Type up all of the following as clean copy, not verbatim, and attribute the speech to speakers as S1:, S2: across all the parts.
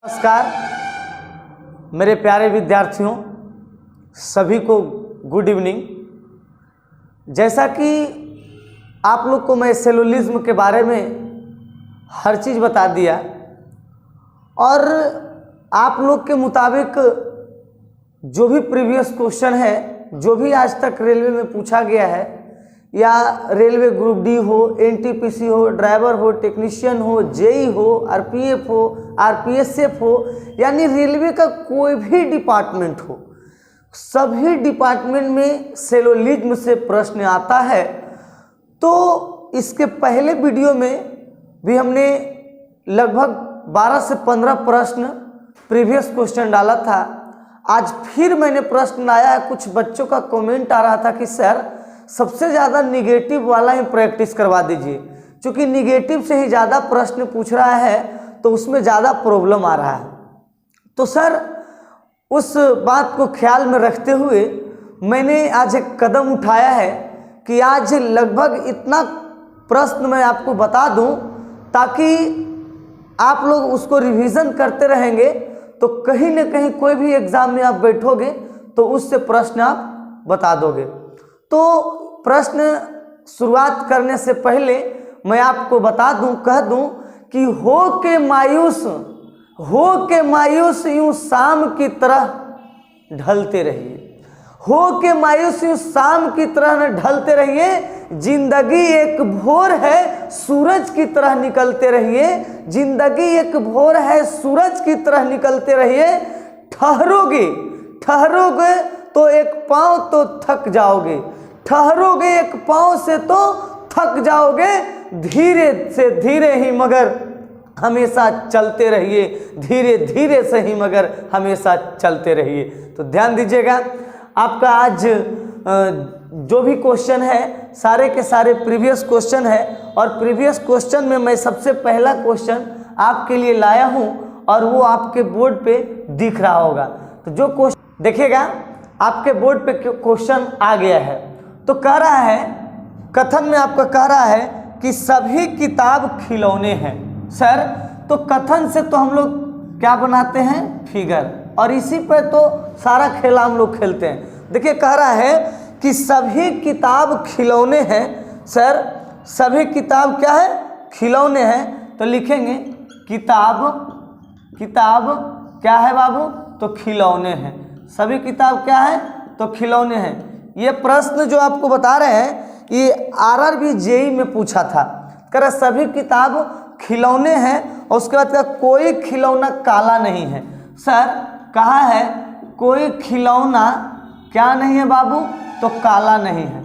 S1: नमस्कार मेरे प्यारे विद्यार्थियों, सभी को गुड इवनिंग। जैसा कि आप लोग को मैं सेलुलिज्म के बारे में हर चीज़ बता दिया और आप लोग के मुताबिक जो भी प्रीवियस क्वेश्चन है, जो भी आज तक रेलवे में पूछा गया है, या रेलवे ग्रुप डी हो, एनटीपीसी हो, ड्राइवर हो, टेक्नीशियन हो, जेई हो, आरपीएफ हो, आरपीएसएफ हो, यानी रेलवे का कोई भी डिपार्टमेंट हो, सभी डिपार्टमेंट में सेलुलिज्म से प्रश्न आता है। तो इसके पहले वीडियो में भी हमने लगभग 12 से 15 प्रश्न प्रीवियस क्वेश्चन डाला था। आज फिर मैंने प्रश्न लाया है। कुछ बच्चों का कमेंट आ रहा था कि सर सबसे ज़्यादा निगेटिव वाला ही प्रैक्टिस करवा दीजिए, क्योंकि निगेटिव से ही ज़्यादा प्रश्न पूछ रहा है तो उसमें ज़्यादा प्रॉब्लम आ रहा है। तो सर उस बात को ख्याल में रखते हुए मैंने आज एक कदम उठाया है कि आज लगभग इतना प्रश्न मैं आपको बता दूं ताकि आप लोग उसको रिवीजन करते रहेंगे तो कहीं न कहीं कोई भी एग्ज़ाम में आप बैठोगे तो उससे प्रश्न आप बता दोगे। तो प्रश्न शुरुआत करने से पहले मैं आपको बता दूं, कह दूं कि हो के मायूस यूं शाम की तरह ढलते रहिए। हो के मायूस यूं शाम की तरह ढलते रहिए, जिंदगी एक भोर है सूरज की तरह निकलते रहिए। जिंदगी एक भोर है सूरज की तरह निकलते रहिए। ठहरोगे तो एक पाँव तो थक जाओगे, ठहरोगे एक पाँव से तो थक जाओगे। धीरे से धीरे ही मगर हमेशा चलते रहिए, धीरे धीरे से ही मगर हमेशा चलते रहिए। तो ध्यान दीजिएगा, आपका आज जो भी क्वेश्चन है सारे के सारे प्रीवियस क्वेश्चन है और प्रीवियस क्वेश्चन में मैं सबसे पहला क्वेश्चन आपके लिए लाया हूं और वो आपके बोर्ड पे दिख रहा होगा। तो जो क्वेश्चन देखिएगा, आपके बोर्ड पे क्वेश्चन आ गया है। तो कह रहा है, कथन में आपका कह रहा है कि सभी किताब खिलौने हैं। सर तो कथन से तो हम लोग क्या बनाते हैं, फिगर, और इसी पे तो सारा खेला हम लोग खेलते हैं। देखिए कह रहा है कि सभी किताब खिलौने हैं। सर सभी किताब क्या है, खिलौने हैं। तो लिखेंगे किताब क्या है बाबू, तो खिलौने हैं। सभी किताब क्या है, तो खिलौने हैं। ये प्रश्न जो आपको बता रहे हैं ये आरआरबी जेई में पूछा था। कह रहा सभी किताब खिलौने हैं और उसके बाद का कोई खिलौना काला नहीं है। सर कहा है कोई खिलौना क्या नहीं है बाबू, तो काला नहीं है।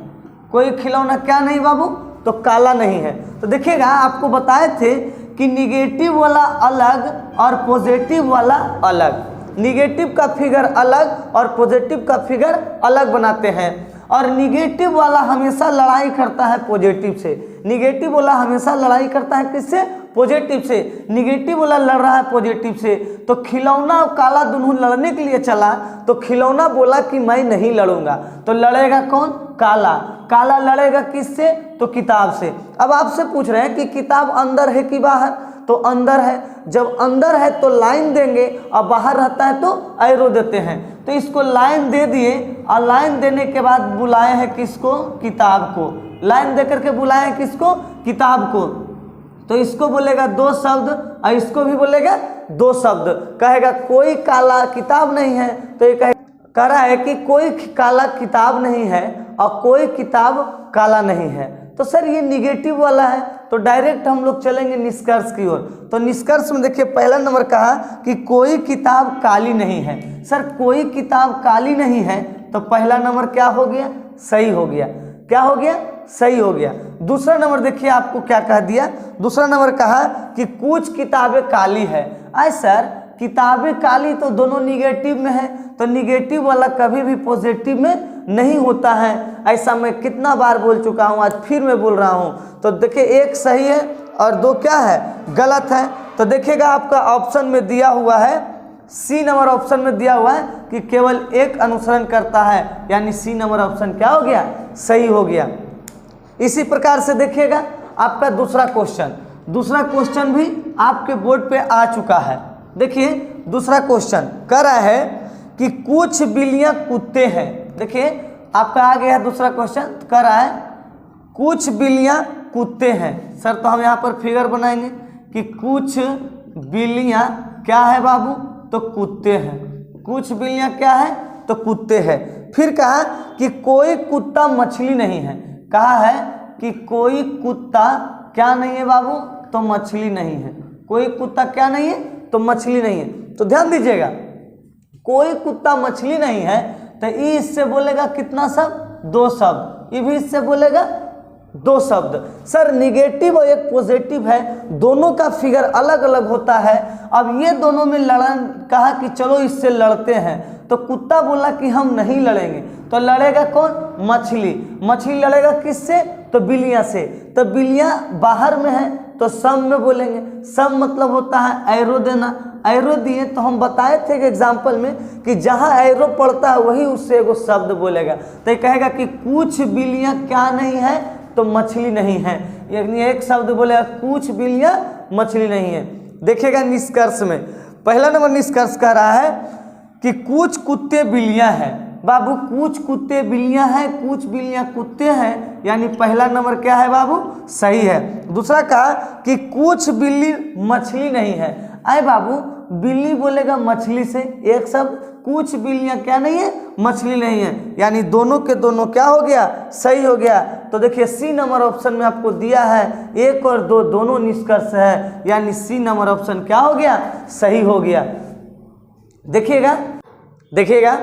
S1: कोई खिलौना क्या नहीं बाबू, तो काला नहीं है। तो देखिएगा, आपको बताए थे कि निगेटिव वाला अलग और पॉजिटिव वाला अलग, निगेटिव का फिगर अलग और पॉजिटिव का फिगर अलग बनाते हैं। और निगेटिव वाला हमेशा लड़ाई करता है पॉजिटिव से। निगेटिव वाला हमेशा लड़ाई करता है किससे, पॉजिटिव से। निगेटिव वाला लड़ रहा है पॉजिटिव से। तो खिलौना और काला दोनों लड़ने के लिए चला तो खिलौना बोला कि मैं नहीं लड़ूंगा। तो लड़ेगा कौन, काला। काला लड़ेगा किससे, तो किताब से। अब आपसे पूछ रहे हैं कि किताब अंदर है कि बाहर, तो अंदर है। जब अंदर है तो लाइन देंगे और बाहर रहता है तो एरो देते हैं। तो इसको लाइन दे दिए और लाइन देने के बाद बुलाए हैं किसको, किताब को। लाइन देकर के बुलाए हैं किसको, किताब को। तो इसको बोलेगा दो शब्द और इसको भी बोलेगा दो शब्द। कहेगा कोई काला किताब नहीं है, तो ये कह रहा है कि कोई काला किताब नहीं है और कोई किताब काला नहीं है। तो सर ये निगेटिव वाला है, तो डायरेक्ट हम लोग चलेंगे निष्कर्ष की ओर। तो निष्कर्ष में देखिए पहला नंबर कहा कि कोई किताब काली नहीं है। सर कोई किताब काली नहीं है, तो पहला नंबर क्या हो गया, सही हो गया। क्या हो गया, सही हो गया। दूसरा नंबर देखिए आपको क्या कह दिया, दूसरा नंबर कहा कि कुछ किताबें काली है। आए सर किताबें काली तो दोनों निगेटिव में है, तो निगेटिव वाला कभी भी पॉजिटिव में नहीं होता है। ऐसा मैं कितना बार बोल चुका हूँ, आज फिर मैं बोल रहा हूँ। तो देखिए एक सही है और दो क्या है, गलत है। तो देखिएगा आपका ऑप्शन में दिया हुआ है, सी नंबर ऑप्शन में दिया हुआ है कि केवल एक अनुसरण करता है, यानी सी नंबर ऑप्शन क्या हो गया, सही हो गया। इसी प्रकार से देखिएगा आपका दूसरा क्वेश्चन भी आपके बोर्ड पे आ चुका है। देखिए दूसरा क्वेश्चन कह रहा है कि कुछ बिल्लियां कुत्ते हैं। देखिए आपका आ गया दूसरा क्वेश्चन, कह रहा है कुछ बिल्लियां कुत्ते हैं। सर तो हम यहाँ पर फिगर बनाएंगे कि कुछ बिल्लियां क्या है बाबू, तो कुत्ते हैं। कुछ बिल्लियां क्या है, तो कुत्ते हैं। फिर कहा कि कोई कुत्ता मछली नहीं है। कहा है कि कोई कुत्ता क्या नहीं है बाबू, तो मछली नहीं है। कोई कुत्ता क्या नहीं है, तो मछली नहीं है। तो ध्यान दीजिएगा, कोई कुत्ता मछली नहीं है तो ई इससे बोलेगा कितना शब्द, दो शब्द। ये भी इससे बोलेगा दो शब्द। सर निगेटिव और एक पॉजिटिव है, दोनों का फिगर अलग अलग होता है। अब ये दोनों में लड़न, कहा कि चलो इससे लड़ते हैं, तो कुत्ता बोला कि हम नहीं लड़ेंगे। तो लड़ेगा कौन, मछली। मछली लड़ेगा किससे, तो बिल्लियां से। तो बिल्लियां बाहर में है तो सम में बोलेंगे। सम मतलब होता है एरो देना। एरो दिए तो हम बताए थे कि एग्जाम्पल में कि जहाँ एरो पड़ता है वही उससे एगो शब्द बोलेगा। तो ये कहेगा कि कुछ बिल्लियां क्या नहीं है, तो मछली नहीं है। यानी एक शब्द बोलेगा कुछ बिल्लियां मछली नहीं है। देखिएगा निष्कर्ष में, पहला नंबर निष्कर्ष कह रहा है कि कुछ कुत्ते बिल्लियां हैं। बाबू कुछ कुत्ते बिल्लियां हैं, कुछ बिल्लियां कुत्ते हैं, यानी पहला नंबर क्या है बाबू, सही है। दूसरा कहा कि कुछ बिल्ली मछली नहीं है। आए बाबू बिल्ली बोलेगा मछली से एक शब्द, कुछ बिल्लियां क्या नहीं है, मछली नहीं है, यानी दोनों के दोनों क्या हो गया, सही हो गया। तो देखिए सी नंबर ऑप्शन में आपको दिया है 1 और 2 दोनों निष्कर्ष है, यानी सी नंबर ऑप्शन क्या हो गया, सही हो गया। देखिएगा देखिएगा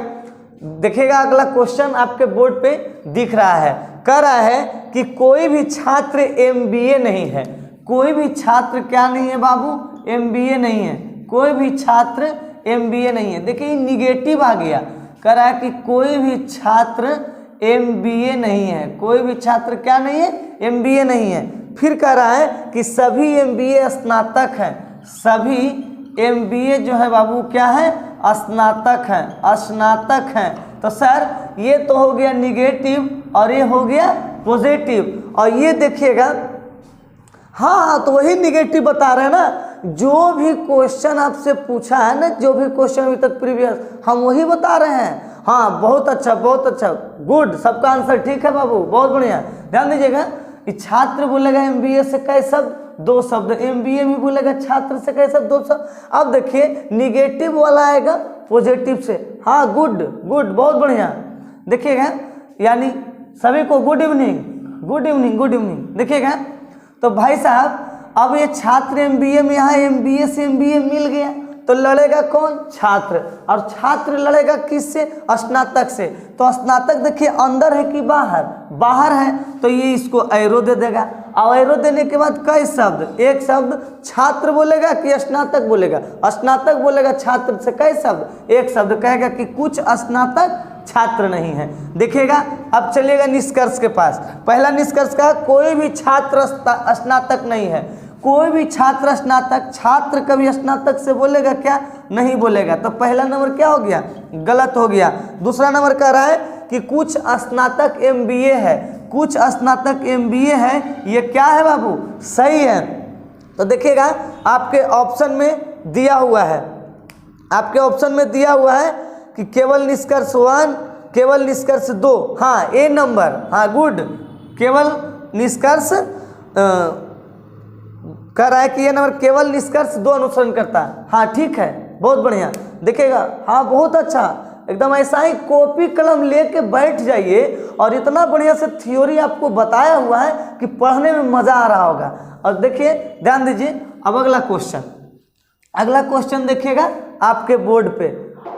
S1: देखिएगा अगला क्वेश्चन आपके बोर्ड पे दिख रहा है। कह रहा है कि कोई भी छात्र एमबीए नहीं है। कोई भी छात्र क्या नहीं है बाबू, एमबीए नहीं है। कोई भी छात्र एमबीए नहीं है। देखिए निगेटिव आ गया। कह रहा है कि कोई भी छात्र एमबीए नहीं है। कोई भी छात्र क्या नहीं है, एमबीए नहीं है। फिर कह रहा है कि सभी एमबीए स्नातक हैं। सभी एमबीए जो है बाबू क्या है, स्नातक हैं, स्नातक हैं। तो सर ये तो हो गया निगेटिव और ये हो गया पॉजिटिव। और ये देखिएगा, हाँ तो वही निगेटिव बता रहे हैं ना, जो भी क्वेश्चन आपसे पूछा है ना, जो भी क्वेश्चन अभी तक प्रीवियस, हम वही बता रहे हैं। हाँ बहुत अच्छा बहुत अच्छा, गुड, सबका आंसर ठीक है बाबू, बहुत बढ़िया। ध्यान दीजिएगा कि छात्र बोलेगा एमबीए से कई शब्द, दो शब्द। एमबीए भी बोलेगा छात्र से कई शब्द, दो शब्द। अब देखिए निगेटिव वाला आएगा पॉजिटिव से। हाँ गुड गुड, बहुत बढ़िया। देखिएगा यानी सभी को good evening, good evening, good evening. देखिएगा तो भाई साहब अब ये छात्र एमबीए में, यहाँ एमबीए से एमबीए मिल गया, तो लड़ेगा कौन, छात्र। और छात्र लड़ेगा किससे, स्नातक से। तो स्नातक देखिए अंदर है कि बाहर, बाहर है, तो ये इसको एरो दे देगा। और एरो देने के बाद कई शब्द, एक शब्द छात्र बोलेगा कि स्नातक बोलेगा, स्नातक बोलेगा छात्र से कई शब्द, एक शब्द कहेगा कि कुछ स्नातक छात्र नहीं है। देखिएगा अब चलिएगा निष्कर्ष के पास। पहला निष्कर्ष का कोई भी छात्र स्नातक नहीं है। कोई भी छात्र स्नातक, छात्र कभी स्नातक से बोलेगा क्या, नहीं बोलेगा। तो पहला नंबर क्या हो गया, गलत हो गया। दूसरा नंबर कह रहा है कि कुछ स्नातक एमबीए है। कुछ स्नातक एमबीए है, ये क्या है बाबू, सही है। तो देखिएगा आपके ऑप्शन में दिया हुआ है, आपके ऑप्शन में दिया हुआ है कि केवल निष्कर्ष 1, केवल निष्कर्ष 2, हाँ ए नंबर, हाँ गुड, केवल निष्कर्ष कह रहा है कि ये नंबर केवल निष्कर्ष 2 अनुसरण करता है। हाँ ठीक है, बहुत बढ़िया। देखिएगा हाँ बहुत अच्छा, एकदम ऐसा ही कॉपी कलम लेके बैठ जाइए, और इतना बढ़िया से थ्योरी आपको बताया हुआ है कि पढ़ने में मज़ा आ रहा होगा। और देखिए ध्यान दीजिए, अब अगला क्वेश्चन, अगला क्वेश्चन देखिएगा आपके बोर्ड पे।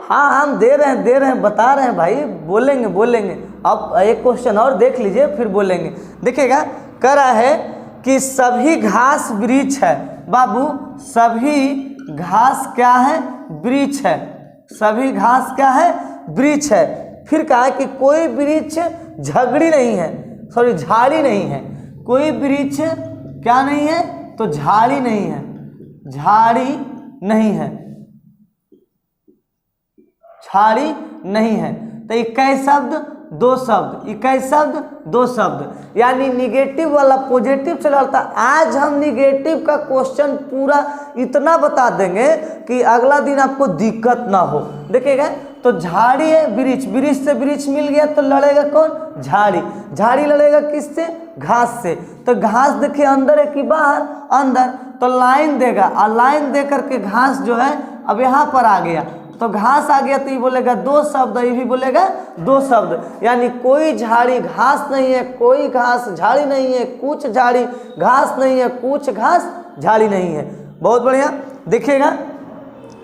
S1: हाँ हम दे रहे हैं, बता रहे हैं भाई, बोलेंगे बोलेंगे। अब एक क्वेश्चन और देख लीजिए फिर बोलेंगे। देखिएगा कह रहा है कि सभी घास वृक्ष है। बाबू सभी घास क्या है, वृक्ष है। सभी घास क्या है, वृक्ष है। फिर कहा है कि कोई वृक्ष झगड़ी नहीं है, सॉरी झाड़ी नहीं है। कोई वृक्ष क्या नहीं है, तो झाड़ी नहीं है, झाड़ी नहीं है, झाड़ी नहीं है। तो ये कई शब्द, दो शब्द, इक्कीस शब्द दो शब्द, यानी निगेटिव वाला पॉजिटिव से लड़ता। आज हम निगेटिव का क्वेश्चन पूरा इतना बता देंगे कि अगला दिन आपको दिक्कत ना हो। देखिएगा तो झाड़ी है, वृक्ष, वृक्ष से वृक्ष मिल गया तो लड़ेगा कौन? झाड़ी। झाड़ी लड़ेगा किससे? घास से। तो घास देखिए अंदर है कि बाहर? अंदर। तो लाइन देगा और लाइन दे करके घास जो है अब यहाँ पर आ गया, तो घास आ गया तो ये बोलेगा दो शब्द, ये भी बोलेगा दो शब्द। यानी कोई झाड़ी घास नहीं है, कोई घास झाड़ी नहीं है, कुछ झाड़ी घास नहीं है, कुछ घास झाड़ी नहीं है। बहुत बढ़िया, देखिएगा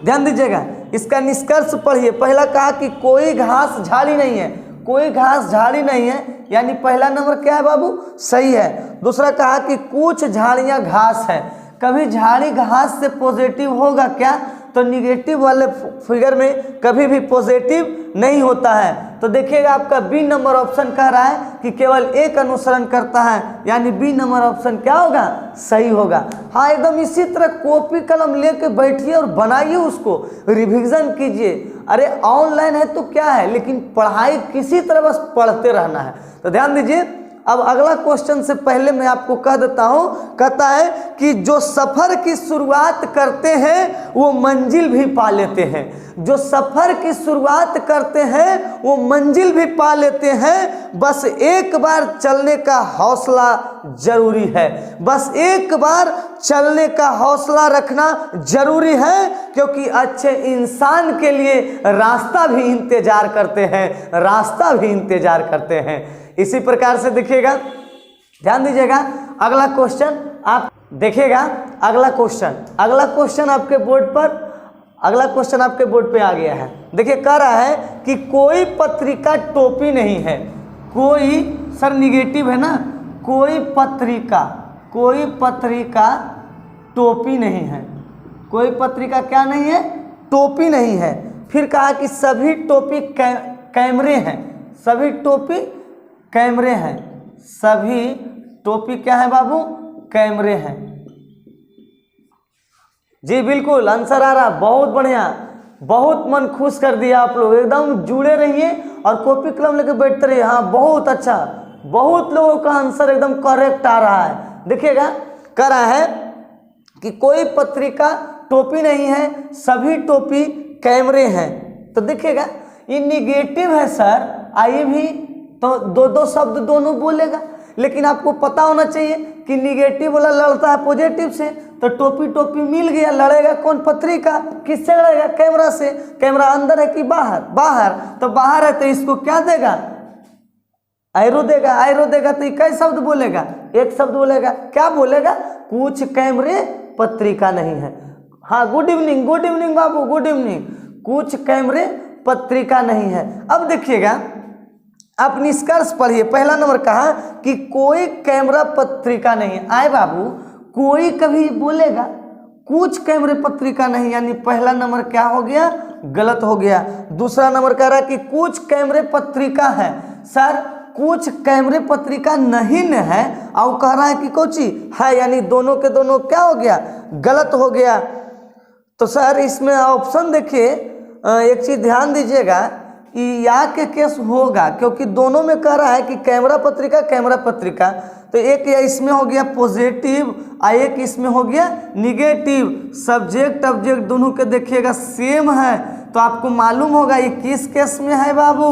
S1: ध्यान दीजिएगा, इसका निष्कर्ष पढ़िए। पहला कहा कि कोई घास झाड़ी नहीं है, कोई घास झाड़ी नहीं है, यानी पहला नंबर क्या है बाबू? सही है। दूसरा कहा कि कुछ झाड़ियां घास है। कभी झाड़ी घास से पॉजिटिव होगा क्या? तो निगेटिव वाले फिगर में कभी भी पॉजिटिव नहीं होता है। तो देखिएगा आपका बी नंबर ऑप्शन कह रहा है कि केवल एक अनुसरण करता है, यानी बी नंबर ऑप्शन क्या होगा? सही होगा। हाँ, एकदम इसी तरह कॉपी कलम लेके बैठिए और बनाइए, उसको रिवीजन कीजिए। अरे ऑनलाइन है तो क्या है, लेकिन पढ़ाई किसी तरह बस पढ़ते रहना है। तो ध्यान दीजिए, अब अगला क्वेश्चन से पहले मैं आपको कह देता हूं, कहता है कि जो सफर की शुरुआत करते हैं वो मंजिल भी पा लेते हैं। जो सफर की शुरुआत करते हैं वो मंजिल भी पा लेते हैं, बस एक बार चलने का हौसला जरूरी है। बस एक बार चलने का हौसला रखना जरूरी है, क्योंकि अच्छे इंसान के लिए रास्ता भी इंतजार करते हैं, रास्ता भी इंतजार करते हैं। इसी प्रकार से देखिएगा, ध्यान दीजिएगा, अगला क्वेश्चन आप देखिएगा। अगला क्वेश्चन आपके बोर्ड पर, अगला क्वेश्चन आपके बोर्ड पे आ गया है। देखिए कह रहा है कि कोई पत्रिका टोपी नहीं है। कोई, सर निगेटिव है ना, कोई पत्रिका टोपी नहीं है। कोई पत्रिका क्या नहीं है? टोपी नहीं है। फिर कहा कि सभी टोपी कैमरे हैं। सभी टोपी कैमरे हैं। सभी टोपी क्या है बाबू? कैमरे हैं। जी बिल्कुल, आंसर आ रहा, बहुत बढ़िया, बहुत मन खुश कर दिया आप लोग। एकदम जुड़े रहिए और कॉपी कलम लेके बैठते रहिए। हाँ बहुत अच्छा, बहुत लोगों का आंसर एकदम करेक्ट आ रहा है। देखिएगा कह रहा है कि कोई पत्रिका टोपी नहीं है, सभी टोपी कैमरे हैं। तो देखिएगा ये निगेटिव है सर, आइए भी तो दो दो शब्द दोनों बोलेगा, लेकिन आपको पता होना चाहिए कि निगेटिव वाला लड़ता है पॉजिटिव से। तो टोपी टोपी मिल गया, लड़ेगा कौन? पत्रिका। किससे लड़ेगा? कैमरा से। कैमरा अंदर है कि बाहर? बाहर। तो बाहर है तो इसको क्या देगा? एरो देगा। एरो देगा तो कई शब्द बोलेगा? एक शब्द बोलेगा। क्या बोलेगा? कुछ कैमरे पत्रिका नहीं है। हाँ, गुड इवनिंग, गुड इवनिंग बाबू, गुड इवनिंग। कुछ कैमरे पत्रिका नहीं है। अब देखिएगा, आप निष्कर्ष पढ़िए। पहला नंबर कहा कि कोई कैमरा पत्रिका नहीं है। आए बाबू, कोई कभी बोलेगा, कुछ कैमरे पत्रिका नहीं, यानी पहला नंबर क्या हो गया? गलत हो गया। दूसरा नंबर कह रहा है कि कुछ कैमरे पत्रिका है। सर कुछ कैमरे पत्रिका नहीं है, और कह रहा है कि कोची है, यानी दोनों के दोनों क्या हो गया? गलत हो गया। तो सर इसमें ऑप्शन देखिए, एक चीज ध्यान दीजिएगा, या के केस होगा, क्योंकि दोनों में कह रहा है कि कैमरा पत्रिका। तो एक या इसमें हो गया पॉजिटिव और एक इसमें हो गया निगेटिव। सब्जेक्ट ऑब्जेक्ट दोनों के देखिएगा सेम है, तो आपको मालूम होगा ये किस केस में है बाबू?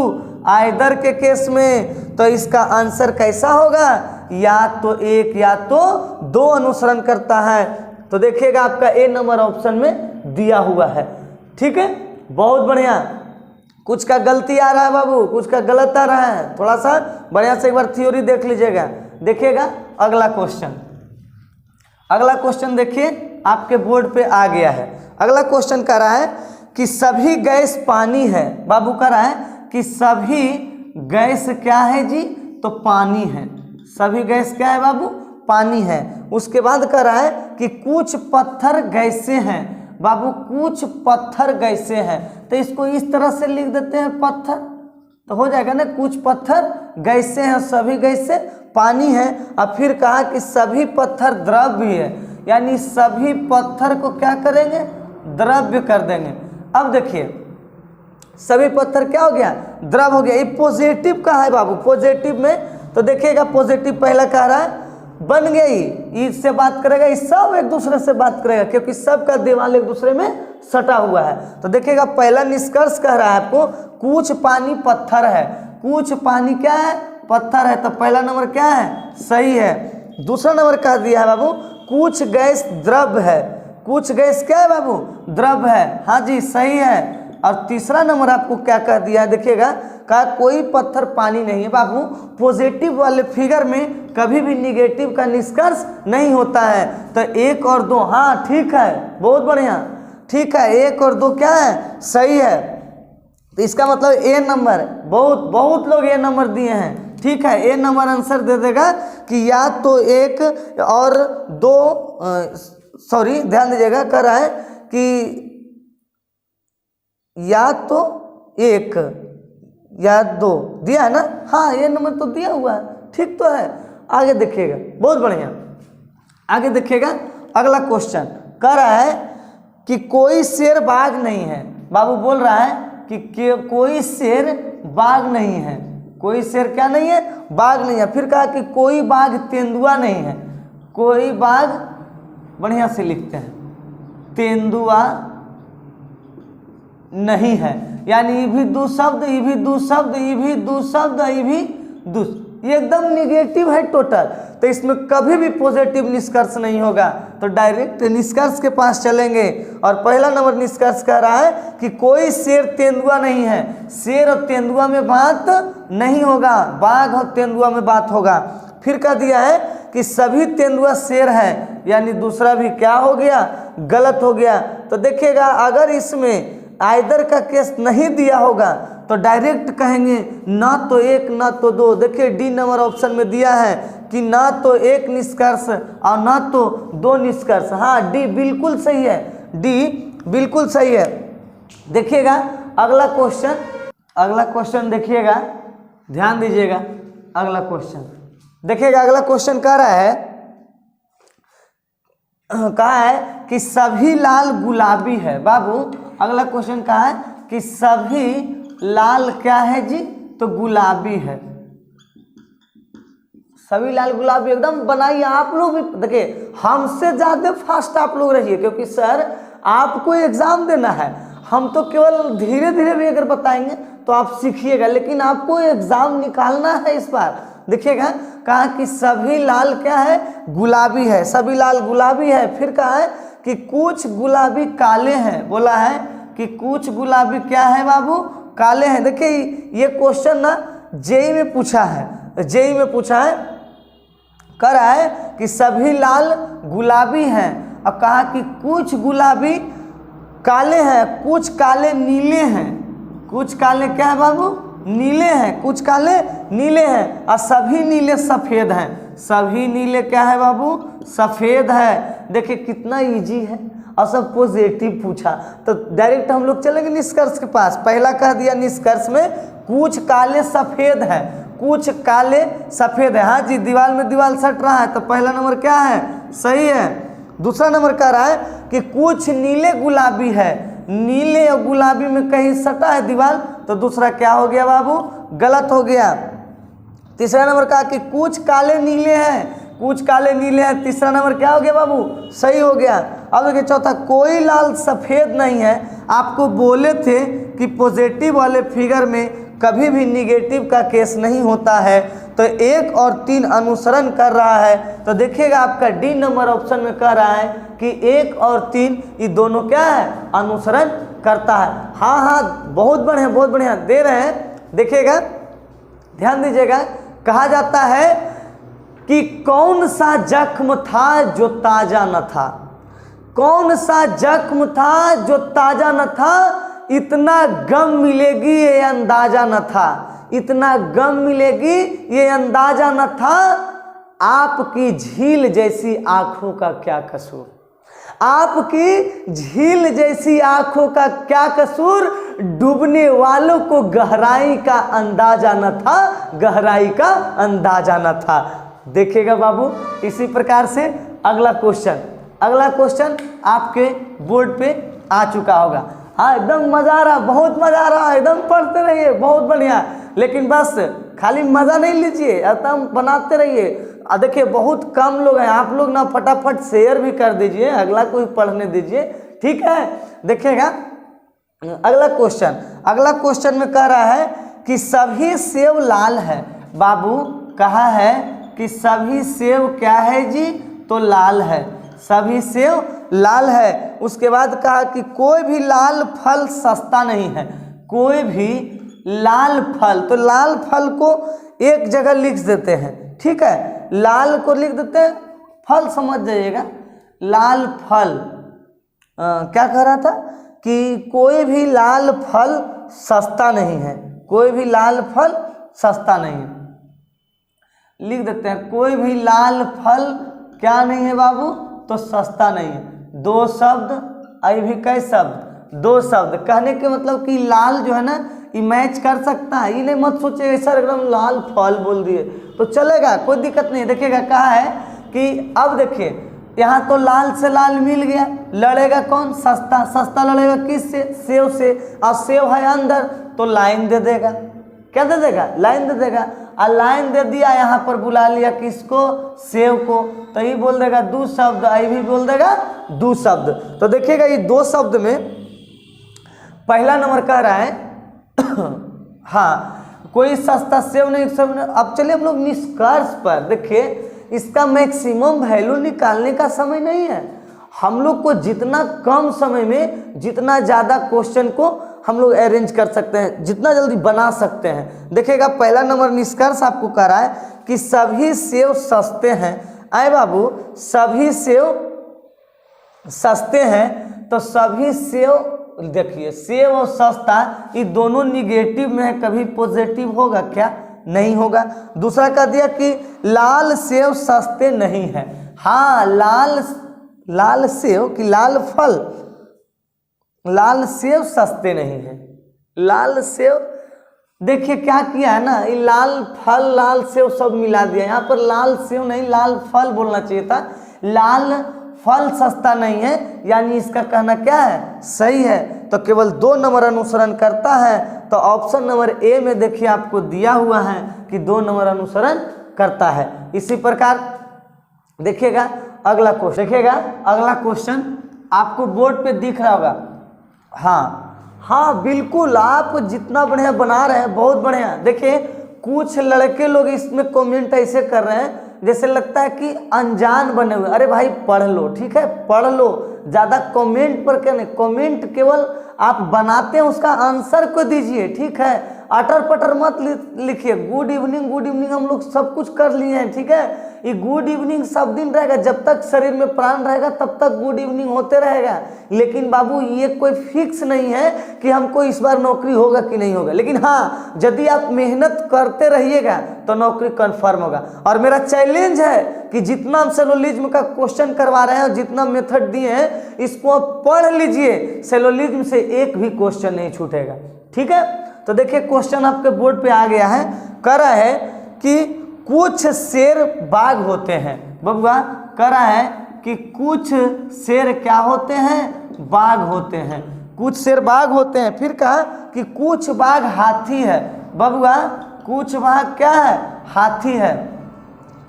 S1: आइदर के केस में। तो इसका आंसर कैसा होगा? या तो एक या तो दो अनुसरण करता है। तो देखिएगा आपका ए नंबर ऑप्शन में दिया हुआ है। ठीक है, बहुत बढ़िया। कुछ का गलती आ रहा है बाबू, कुछ का गलत आ रहा है, थोड़ा सा बढ़िया से एक बार थ्योरी देख लीजिएगा। देखिएगा अगला क्वेश्चन देखिए आपके बोर्ड पे आ गया है। अगला क्वेश्चन कह रहा है कि सभी गैस पानी है। बाबू कह रहा है कि सभी गैस क्या है जी? तो पानी है। सभी गैस क्या है बाबू? पानी है। उसके बाद कह रहा है कि कुछ पत्थर गैसे हैं। बाबू कुछ पत्थर गैसे हैं, तो इसको इस तरह से लिख देते हैं पत्थर, तो हो जाएगा ना, कुछ पत्थर गैसे हैं, सभी गैसे पानी है। और फिर कहा कि सभी पत्थर द्रव्य है, यानी सभी पत्थर को क्या करेंगे? द्रव्य कर देंगे। अब देखिए सभी पत्थर क्या हो गया, द्रव हो गया। ये पॉजिटिव का है बाबू, पॉजिटिव में तो देखिएगा पॉजिटिव पहला कह रहा है बन गई, इससे बात करेगा, ये सब एक दूसरे से बात करेगा क्योंकि सबका दीवार एक दूसरे में सटा हुआ है। तो देखिएगा पहला निष्कर्ष कह रहा है आपको कुछ पानी पत्थर है, कुछ पानी क्या है, पत्थर है, तो पहला नंबर क्या है, सही है। दूसरा नंबर कह दिया है बाबू कुछ गैस द्रव है, कुछ गैस क्या है बाबू, द्रव है, हाँ जी सही है। और तीसरा नंबर आपको क्या कह दिया है, देखिएगा कहा कोई पत्थर पानी नहीं है। बाबू पॉजिटिव वाले फिगर में कभी भी निगेटिव का निष्कर्ष नहीं होता है। तो 1 और 2, हाँ ठीक है, बहुत बढ़िया, ठीक है, 1 और 2 क्या है, सही है। तो इसका मतलब ए नंबर, बहुत लोग ए नंबर दिए हैं, ठीक है, ए नंबर आंसर दे देगा कि या तो 1 और 2, सॉरी ध्यान दीजिएगा, कर रहा है कि या तो 1 या 2 दिया है ना, हाँ ये नंबर तो दिया हुआ है, ठीक तो है। आगे देखिएगा, बहुत बढ़िया, आगे देखिएगा अगला क्वेश्चन कह रहा है कि कोई शेर बाघ नहीं है। बाबू बोल रहा है कि कोई शेर बाघ नहीं है, कोई शेर क्या नहीं है, बाघ नहीं है। फिर कहा कि कोई बाघ तेंदुआ नहीं है, कोई बाघ, बढ़िया से लिखते हैं, तेंदुआ नहीं है, यानी ये भी दो शब्द, ये भी दो शब्द, ये भी दो शब्द, ये भी दो, ये एकदम निगेटिव है टोटल। तो इसमें कभी भी पॉजिटिव निष्कर्ष नहीं होगा, तो डायरेक्ट निष्कर्ष के पास चलेंगे। और पहला नंबर निष्कर्ष कह रहा है कि कोई शेर तेंदुआ नहीं है, शेर और तेंदुआ में बात नहीं होगा, बाघ और तेंदुआ में बात होगा। फिर कह दिया है कि सभी तेंदुआ शेर है, यानी दूसरा भी क्या हो गया, गलत हो गया। तो देखिएगा अगर इसमें आइदर का केस नहीं दिया होगा तो डायरेक्ट कहेंगे ना तो 1 ना तो 2। देखिए डी नंबर ऑप्शन में दिया है कि ना तो 1 निष्कर्ष और ना तो 2 निष्कर्ष, हाँ डी बिल्कुल सही है, डी बिल्कुल सही है। देखिएगा अगला क्वेश्चन, अगला क्वेश्चन देखिएगा, ध्यान दीजिएगा, अगला क्वेश्चन देखिएगा, अगला क्वेश्चन कह रहा है, कहा है कि सभी लाल गुलाबी है। बाबू अगला क्वेश्चन कहा है कि सभी लाल क्या है जी, तो गुलाबी है, सभी लाल गुलाबी एकदम बनाइए। आप लोग भी देखिए हमसे ज़्यादा फास्ट आप लोग रहिए, क्योंकि सर आपको एग्ज़ाम देना है, हम तो केवल धीरे धीरे भी अगर बताएंगे तो आप सीखिएगा, लेकिन आपको एग्ज़ाम निकालना है इस बार। देखिएगा कहा कि सभी लाल क्या है, गुलाबी है, सभी लाल गुलाबी है। फिर कहा है कि कुछ गुलाबी काले हैं, बोला है कि कुछ गुलाबी क्या है बाबू, काले हैं। देखिए ये क्वेश्चन ना जेई में पूछा है, जेई में पूछा है, कह रहा है कि सभी लाल गुलाबी हैं और कहा कि कुछ गुलाबी काले हैं, कुछ काले नीले हैं, कुछ काले क्या है बाबू, नीले हैं, कुछ काले नीले हैं और सभी नीले सफ़ेद हैं, सभी नीले क्या है बाबू, सफ़ेद है। देखिए कितना इजी है और सब पॉजिटिव पूछा, तो डायरेक्ट हम लोग चलेंगे निष्कर्ष के पास। पहला कह दिया निष्कर्ष में कुछ काले सफ़ेद है, कुछ काले सफ़ेद है, हाँ जी दीवार में दीवार सट रहा है, तो पहला नंबर क्या है, सही है। दूसरा नंबर कह रहा है कि कुछ नीले गुलाबी है, नीले और गुलाबी में कहीं सटा है दीवार, तो दूसरा क्या हो गया बाबू, गलत हो गया। तीसरा नंबर कहा कि कुछ काले नीले हैं, कुछ काले नीले हैं, तीसरा नंबर क्या हो गया बाबू, सही हो गया। अब देखिए चौथा, कोई लाल सफ़ेद नहीं है। आपको बोले थे कि पॉजिटिव वाले फिगर में कभी भी निगेटिव का केस नहीं होता है, तो 1 और 3 अनुसरण कर रहा है। तो देखिएगा आपका डी नंबर ऑप्शन में कह रहा है कि 1 और 3 ये दोनों क्या है, अनुसरण करता है। हाँ हाँ बहुत बढ़िया, बहुत बढ़िया दे रहे हैं। देखिएगा ध्यान दीजिएगा, कहा जाता है कि कौन सा जख्म था जो ताजा न था, कौन सा जख्म था जो ताजा न था, इतना गम मिलेगी ये अंदाजा न था, इतना गम मिलेगी ये अंदाजा न था, आपकी झील जैसी आंखों का क्या कसूर, आपकी झील जैसी आंखों का क्या कसूर, डूबने वालों को गहराई का अंदाजा न था, गहराई का अंदाजा न था। देखिएगा बाबू इसी प्रकार से अगला क्वेश्चन, अगला क्वेश्चन आपके बोर्ड पे आ चुका होगा। हाँ एकदम मजा आ रहा, बहुत मजा आ रहा, एकदम पढ़ते रहिए, बहुत बढ़िया। लेकिन बस खाली मजा नहीं लीजिए, एकदम बनाते रहिए। देखिए बहुत कम लोग हैं, आप लोग ना फटाफट शेयर भी कर दीजिए, अगला कोई पढ़ने दीजिए, ठीक है। देखिएगा अगला क्वेश्चन में कह रहा है कि सभी सेव लाल है। बाबू कहा है कि सभी सेव क्या है जी, तो लाल है, सभी सेव लाल है। उसके बाद कहा कि कोई भी लाल फल सस्ता नहीं है, कोई भी लाल फल, तो लाल फल को एक जगह लिख देते हैं, ठीक है, लाल को लिख देते हैं, फल समझ जाइएगा, लाल फल। क्या कह रहा था कि कोई भी लाल फल सस्ता नहीं है, कोई भी लाल फल सस्ता नहीं है, लिख देते हैं, कोई भी लाल फल क्या नहीं है बाबू, तो सस्ता नहीं है। दो शब्द, अभी भी कई शब्द, दो शब्द कहने के मतलब कि लाल जो है ना ये मैच कर सकता है, ये नहीं मत सोचिए सर एकदम लाल फल बोल दिए तो चलेगा, कोई दिक्कत नहीं। देखिएगा कहा है कि अब देखिए यहाँ तो लाल से लाल मिल गया, लड़ेगा कौन, सस्ता, सस्ता लड़ेगा किससे, सेव से, और सेव है अंदर तो लाइन दे देगा, क्या दे देगा, लाइन दे देगा, और लाइन दे दिया, यहाँ पर बुला लिया किसको, सेव को, तो ये बोल देगा दो शब्द, आई भी बोल देगा दो शब्द। तो देखिएगा ये दो शब्द में पहला नंबर कह रहा है हाँ कोई सस्ता सेव नहीं, सब नहीं। अब चलिए हम लोग निष्कर्ष पर, देखिए इसका मैक्सिमम वैल्यू निकालने का समय नहीं है, हम लोग को जितना कम समय में जितना ज़्यादा क्वेश्चन को हम लोग अरेंज कर सकते हैं, जितना जल्दी बना सकते हैं। देखिएगा पहला नंबर निष्कर्ष आपको कह रहा है कि सभी सेव सस्ते हैं। आए बाबू, सभी सेव सस्ते हैं, तो सभी सेव, देखिए सेव और सस्ता ये दोनों निगेटिव में है, कभी पॉजिटिव होगा क्या, नहीं होगा। दूसरा कह दिया कि लाल सेव सस्ते नहीं है, हाँ लाल सेव कि लाल फल, लाल सेव सस्ते नहीं है, लाल सेव, देखिए क्या किया है ना, ये लाल फल लाल सेव सब मिला दिया, यहाँ पर लाल सेव नहीं लाल फल बोलना चाहिए था, लाल फल सस्ता नहीं है, यानी इसका कहना क्या है, सही है। तो केवल 2 नंबर अनुसरण करता है, तो ऑप्शन नंबर ए में देखिए आपको दिया हुआ है कि 2 नंबर अनुसरण करता है। इसी प्रकार देखिएगा अगला क्वेश्चन, देखिएगा अगला क्वेश्चन आपको बोर्ड पे दिख रहा होगा, हाँ बिल्कुल, आप जितना बढ़िया बना रहे हैं बहुत बढ़िया। देखिए कुछ लड़के लोग इसमें कमेंट ऐसे कर रहे हैं जैसे लगता है कि अनजान बने हुए, अरे भाई पढ़ लो, ठीक है पढ़ लो, ज़्यादा कमेंट पर क्या नहीं, कमेंट केवल आप बनाते हैं उसका आंसर को दीजिए, ठीक है, अटर पटर मत लिखिए। गुड इवनिंग हम लोग सब कुछ कर लिए हैं, ठीक है, ये गुड इवनिंग सब दिन रहेगा, जब तक शरीर में प्राण रहेगा तब तक गुड इवनिंग होते रहेगा। लेकिन बाबू ये कोई फिक्स नहीं है कि हमको इस बार नौकरी होगा कि नहीं होगा, लेकिन हाँ यदि आप मेहनत करते रहिएगा तो नौकरी कन्फर्म होगा। और मेरा चैलेंज है कि जितना हम सेलोलिज्म का क्वेश्चन करवा रहे हैं और जितना मेथड दिए हैं इसको आप पढ़ लीजिए, सेलोलिज्म से एक भी क्वेश्चन नहीं छूटेगा, ठीक है। तो देखिए क्वेश्चन आपके बोर्ड पे आ गया है, कह रहा है कि कुछ शेर बाघ होते हैं, बबुआ कह रहा है कि कुछ शेर क्या होते हैं, बाघ होते हैं, कुछ शेर बाघ होते हैं। फिर कहा कि कुछ बाघ हाथी है, बबुआ कुछ बाघ क्या है, हाथी है,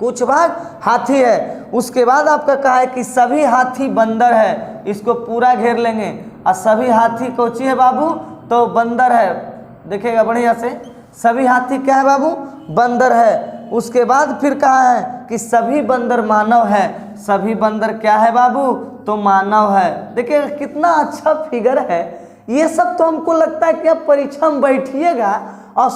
S1: कुछ बाघ हाथी है। उसके बाद आपका कहा है कि सभी हाथी बंदर है, इसको पूरा घेर लेंगे, और सभी हाथी कोची है बाबू, तो बंदर है। देखिएगा बढ़िया से, सभी हाथी क्या है बाबू, बंदर है। उसके बाद फिर कहा है कि सभी बंदर मानव है, सभी बंदर क्या है बाबू, तो मानव है। देखिए कितना अच्छा फिगर है, ये सब तो हमको लगता है कि अब परीक्षा में बैठिएगा और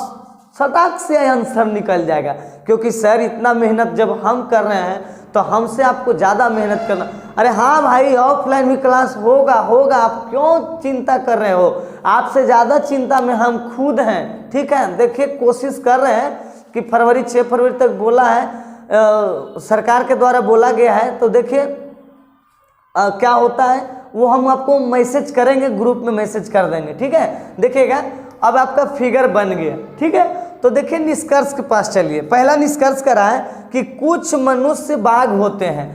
S1: सटाक से आंसर निकल जाएगा, क्योंकि सर इतना मेहनत जब हम कर रहे हैं तो हमसे आपको ज़्यादा मेहनत करना। अरे हाँ भाई ऑफलाइन भी क्लास होगा, आप क्यों चिंता कर रहे हो, आपसे ज़्यादा चिंता में हम खुद हैं, ठीक है। देखिए कोशिश कर रहे हैं कि 6 फरवरी तक बोला है, सरकार के द्वारा बोला गया है, तो देखिए क्या होता है वो हम आपको मैसेज करेंगे, ग्रुप में मैसेज कर देंगे, ठीक है। देखिएगा अब आपका फिगर बन गया, ठीक है। तो देखिए निष्कर्ष के पास चलिए। पहला निष्कर्ष करा है कि कुछ मनुष्य बाघ होते हैं,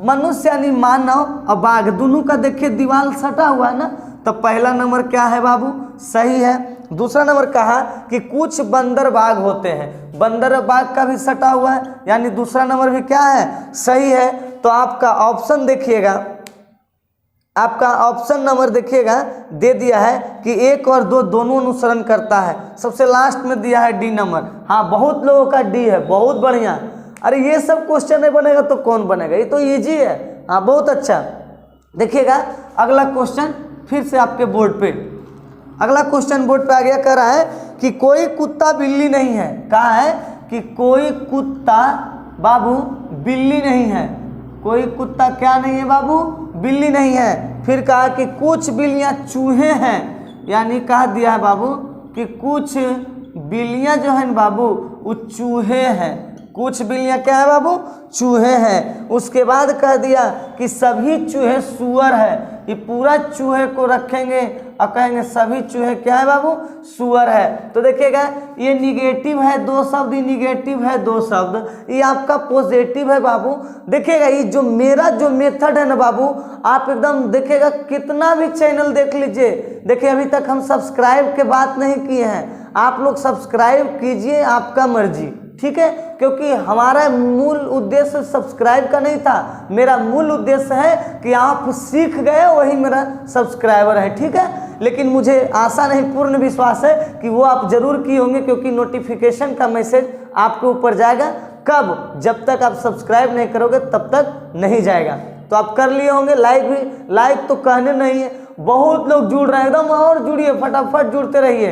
S1: मनुष्य यानी मानव और बाघ दोनों का देखिए दीवार सटा हुआ है ना, तो पहला नंबर क्या है बाबू, सही है। दूसरा नंबर कहा कि कुछ बंदरबाग होते हैं, बंदरबाग का भी सटा हुआ है, यानी दूसरा नंबर भी क्या है, सही है। तो आपका ऑप्शन देखिएगा, आपका ऑप्शन नंबर देखिएगा दे दिया है कि 1 और 2 दोनों अनुसरण करता है। सबसे लास्ट में दिया है डी नंबर। हाँ, बहुत लोगों का डी है, बहुत बढ़िया। अरे ये सब क्वेश्चन नहीं बनेगा तो कौन बनेगा, ये तो इजी है। हाँ, बहुत अच्छा। देखिएगा अगला क्वेश्चन फिर से आपके बोर्ड पे, अगला क्वेश्चन बोर्ड पे आ गया, कह रहा है कि कोई कुत्ता बिल्ली नहीं है। कहा है कि कोई कुत्ता बाबू बिल्ली नहीं है, कोई कुत्ता क्या नहीं है बाबू, बिल्ली नहीं है। फिर कहा कि कुछ बिल्लियां चूहे हैं, यानी कह दिया है बाबू कि कुछ बिल्लियां जो है बाबू वो चूहे हैं, कुछ बिल्लियां क्या है बाबू, चूहे हैं। उसके बाद कह दिया कि सभी चूहे सुअर है, ये पूरा चूहे को रखेंगे और कहेंगे सभी चूहे क्या है बाबू, सुअर है। तो देखिएगा ये निगेटिव है 2 शब्द, ये निगेटिव है 2 शब्द, ये आपका पॉजिटिव है बाबू। देखिएगा ये जो मेरा जो मेथड है ना बाबू, आप एकदम देखिएगा कितना भी चैनल देख लीजिए। देखिए अभी तक हम सब्सक्राइब के बात नहीं किए हैं, आप लोग सब्सक्राइब कीजिए, आपका मर्जी, ठीक है। क्योंकि हमारा मूल उद्देश्य सब्सक्राइब का नहीं था, मेरा मूल उद्देश्य है कि आप सीख गए, वही मेरा सब्सक्राइबर है, ठीक है। लेकिन मुझे आशा नहीं, पूर्ण विश्वास है कि वो आप जरूर किए होंगे, क्योंकि नोटिफिकेशन का मैसेज आपके ऊपर जाएगा। कब, जब तक आप सब्सक्राइब नहीं करोगे तब तक नहीं जाएगा। तो आप कर लिए होंगे। लाइक भी, लाइक तो कहने नहीं है, बहुत लोग जुड़ रहे हैं, एकदम और जुड़िए, फटाफट जुड़ते रहिए।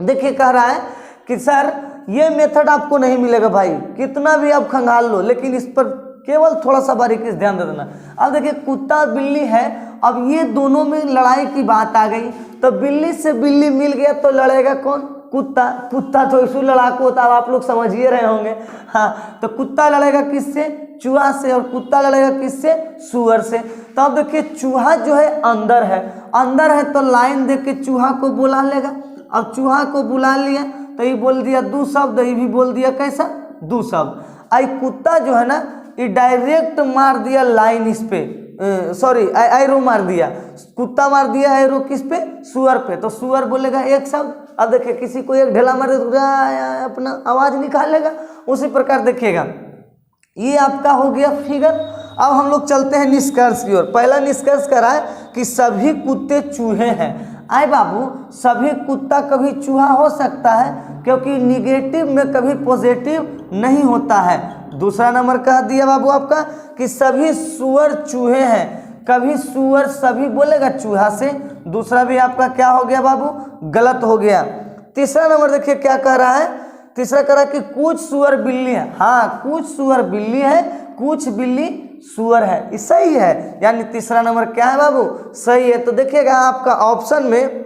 S1: देखिए कह रहा है कि सर ये मेथड आपको नहीं मिलेगा भाई, कितना भी आप खंगाल लो, लेकिन इस पर केवल थोड़ा सा बारीकी से ध्यान दे देना। अब देखिए कुत्ता बिल्ली है, अब ये दोनों में लड़ाई की बात आ गई, तो बिल्ली से बिल्ली मिल गया तो लड़ेगा कौन, कुत्ता। कुत्ता तो इशू लड़ाकू होता है, आप लोग समझिए रहे होंगे। हाँ, तो कुत्ता लड़ेगा किससे, चूहा से, और कुत्ता लड़ेगा किससे, सुअर से। तो अब देखिए चूहा जो है अंदर है, अंदर है तो लाइन दे के चूहा को बुला लेगा। अब चूहा को बुला लिया तो ये बोल दिया 2 शब्द, ये भी बोल दिया कैसा, 2 शब्द। आई कुत्ता जो है ना ये डायरेक्ट मार दिया लाइन इस पे, सॉरी एरो मार दिया, कुत्ता मार दिया एरो किस पे, सुअर पे, तो सुअर बोलेगा 1 शब्द। अब देखिए किसी को एक ढेला मार दे तो अपना आवाज निकालेगा, उसी प्रकार देखिएगा। ये आपका हो गया फिगर। अब हम लोग चलते हैं निष्कर्ष की ओर। पहला निष्कर्ष करा है कि सभी कुत्ते चूहे हैं। आए बाबू, सभी कुत्ता कभी चूहा हो सकता है, क्योंकि निगेटिव में कभी पॉजिटिव नहीं होता है। दूसरा नंबर कह दिया बाबू आपका कि सभी सुअर चूहे हैं, कभी सुअर सभी बोलेगा चूहा से, दूसरा भी आपका क्या हो गया बाबू, गलत हो गया। तीसरा नंबर देखिए क्या कह रहा है, तीसरा कह रहा है कि कुछ सुअर बिल्ली है। हाँ, कुछ सुअर बिल्ली है, कुछ बिल्ली सुअर है, ये सही है, यानी तीसरा नंबर क्या है बाबू, सही है। तो देखिएगा आपका ऑप्शन में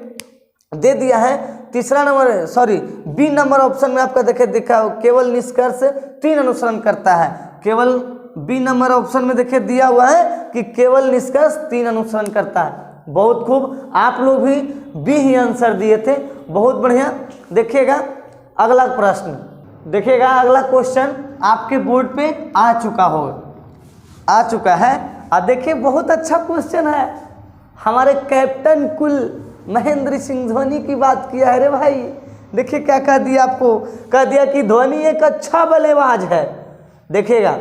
S1: दे दिया है तीसरा number, sorry B number option में आपका देखिए दिखा, केवल निष्कर्ष 3 अनुसरण करता है। केवल बी नंबर ऑप्शन में देखिए दिया हुआ है कि केवल निष्कर्ष 3 अनुसरण करता है। बहुत खूब, आप लोग भी बी ही आंसर दिए थे, बहुत बढ़िया। देखिएगा अगला प्रश्न, देखिएगा अगला क्वेश्चन आपके बोर्ड पे आ चुका है। और देखिए बहुत अच्छा क्वेश्चन है, हमारे कैप्टन कुल महेंद्र सिंह धोनी की बात किया है रे भाई। देखिए क्या कह दिया आपको, कह दिया कि धोनी एक अच्छा बल्लेबाज है। देखिएगा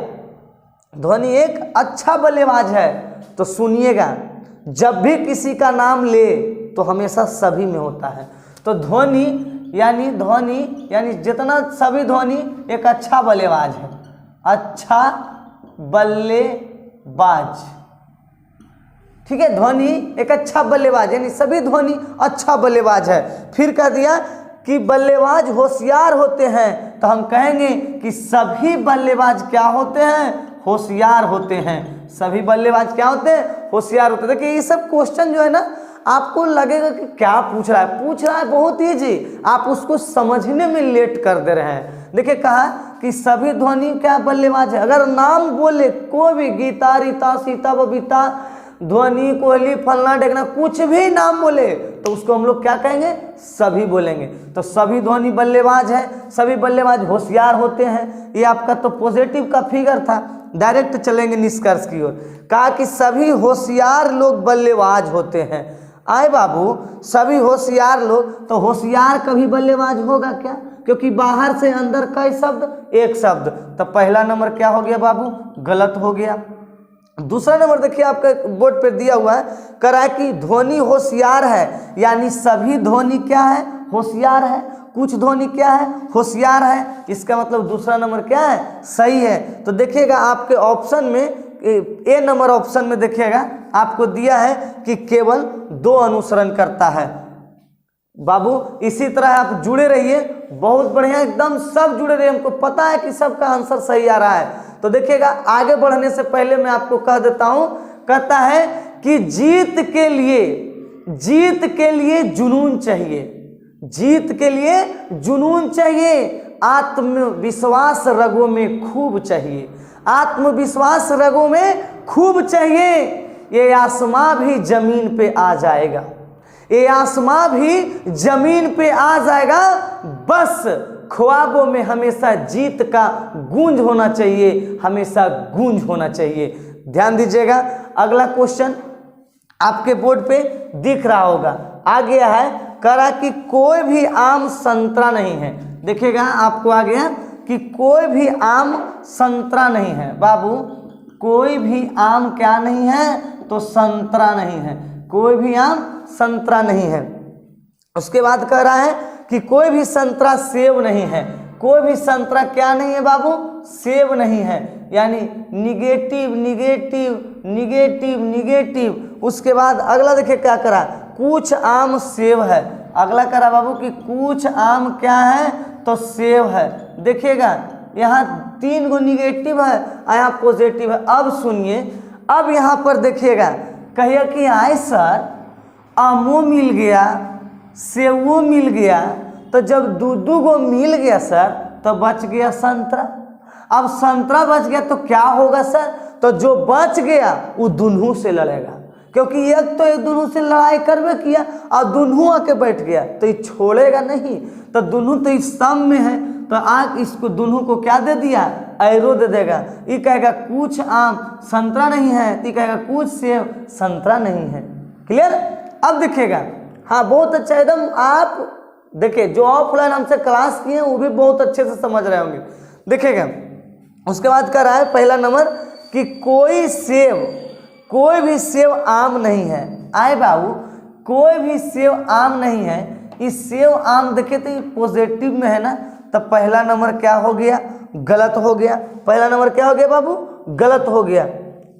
S1: धोनी एक अच्छा बल्लेबाज है, तो सुनिएगा जब भी किसी का नाम ले तो हमेशा सभी में होता है। तो धोनी यानी जितना सभी धोनी एक अच्छा बल्लेबाज है, अच्छा बल्लेबाज, ठीक है। धोनी एक अच्छा बल्लेबाज, यानी सभी धोनी अच्छा बल्लेबाज है। फिर कह दिया कि बल्लेबाज होशियार होते हैं, तो हम कहेंगे कि सभी बल्लेबाज क्या होते हैं, होशियार होते हैं। सभी बल्लेबाज क्या होते हैं, होशियार होते हैं। देखिए ये सब क्वेश्चन जो है ना, आपको लगेगा कि क्या पूछ रहा है बहुत ईजी, आप उसको समझने में लेट कर दे रहे हैं। देखिए कहा कि सभी धोनी क्या बल्लेबाज है, अगर नाम बोले कोई भी, गीता, रीता, सीता, बबीता, धोनी, कोहली, फलना ढेकना, कुछ भी नाम बोले तो उसको हम लोग क्या कहेंगे, सभी बोलेंगे। तो सभी धोनी बल्लेबाज है, सभी बल्लेबाज होशियार होते हैं। ये आपका तो पॉजिटिव का फिगर था। डायरेक्ट चलेंगे निष्कर्ष की ओर। कहा कि सभी होशियार लोग बल्लेबाज होते हैं। आए बाबू, सभी होशियार लोग, तो होशियार कभी बल्लेबाज होगा क्या? क्योंकि बाहर से अंदर कई शब्द, एक शब्द, तो पहला नंबर क्या हो गया बाबू? गलत हो गया। दूसरा नंबर देखिए आपके बोर्ड पे दिया हुआ है, कह रहा है कि ध्वनि होशियार है, यानी सभी ध्वनि क्या है? होशियार है। कुछ ध्वनि क्या है? होशियार है। इसका मतलब दूसरा नंबर क्या है? सही है। तो देखिएगा आपके ऑप्शन में, ए नंबर ऑप्शन में देखिएगा आपको दिया है कि केवल 2 अनुसरण करता है। बाबू इसी तरह आप जुड़े रहिए, बहुत बढ़िया, एकदम सब जुड़े रहिए, हमको पता है कि सबका आंसर सही आ रहा है। तो देखिएगा आगे बढ़ने से पहले मैं आपको कह देता हूं, कहता है कि जीत के लिए जुनून चाहिए, जीत के लिए जुनून चाहिए, आत्मविश्वास रगों में खूब चाहिए, आत्मविश्वास रगों में खूब चाहिए। ये आसमां भी जमीन पे आ जाएगा, ये आसमां भी जमीन पे आ जाएगा, बस ख्वाबों में हमेशा जीत का गूंज होना चाहिए, हमेशा गूंज होना चाहिए। ध्यान दीजिएगा, अगला क्वेश्चन आपके बोर्ड पे दिख रहा होगा, आ गया है, कह रहा कि कोई भी आम संतरा नहीं है। देखिएगा आपको आ गया कि कोई भी आम संतरा नहीं है। बाबू कोई भी आम क्या नहीं है? तो संतरा नहीं है, कोई भी आम संतरा नहीं है। उसके बाद कह रहा है कि कोई भी संतरा सेब नहीं है, कोई भी संतरा क्या नहीं है बाबू? सेब नहीं है, यानी निगेटिव निगेटिव निगेटिव निगेटिव। उसके बाद अगला देखिए क्या करा, कुछ आम सेब है। अगला करा बाबू कि कुछ आम क्या है? तो सेब है। देखिएगा यहाँ 3 गो निगेटिव है, यहाँ पॉजिटिव है। अब सुनिए, अब यहाँ पर देखिएगा, कहिए कि आए सर आमो मिल गया, सेबो मिल गया, तो जब 2 गो मिल गया सर तो बच गया संतरा। अब संतरा बच गया तो क्या होगा सर? तो जो बच गया वो दुनू से लड़ेगा, क्योंकि एक तो एक दुनू से लड़ाई करवे किया और दुनू आके बैठ गया, तो ये छोड़ेगा नहीं। तो दुनू तो इस सम में है, तो आग इसको दुनू को क्या दे दिया? एरो दे देगा। ये कहेगा कुछ आम संतरा नहीं है, तो ये कहेगा कुछ सेब संतरा नहीं है। क्लियर? अब देखिएगा, हाँ बहुत अच्छा, एकदम आप देखिए जो ऑफलाइन हमसे क्लास किए हैं वो भी बहुत अच्छे से समझ रहे होंगे। देखिएगा उसके बाद कह रहा है पहला नंबर कि कोई भी सेब आम नहीं है। आए बाबू, कोई भी सेब आम नहीं है। इस सेब आम देखे तो पॉजिटिव में है ना, तो पहला नंबर क्या हो गया? गलत हो गया। पहला नंबर क्या हो गया बाबू? गलत हो गया।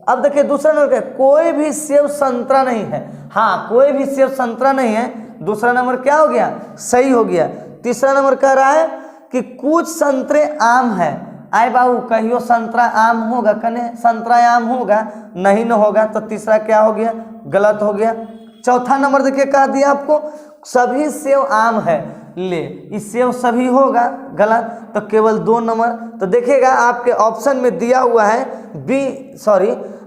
S1: अब देखिए दूसरा नंबर क्या है? कोई भी सेब संतरा नहीं है। हाँ, कोई भी सेब संतरा नहीं है, दूसरा नंबर क्या हो गया? सही हो गया। तीसरा नंबर कह रहा है कि कुछ संतरे आम है। आए बाबू, कहियो संतरा आम होगा? कने संतरा आम होगा? नहीं न होगा, तो तीसरा क्या हो गया? गलत हो गया। चौथा नंबर देखिए कह दिया आपको, सभी सेब आम है। ले, इस सेब सभी होगा? गलत, तो केवल 2 नंबर। तो देखिएगा आपके ऑप्शन में दिया हुआ है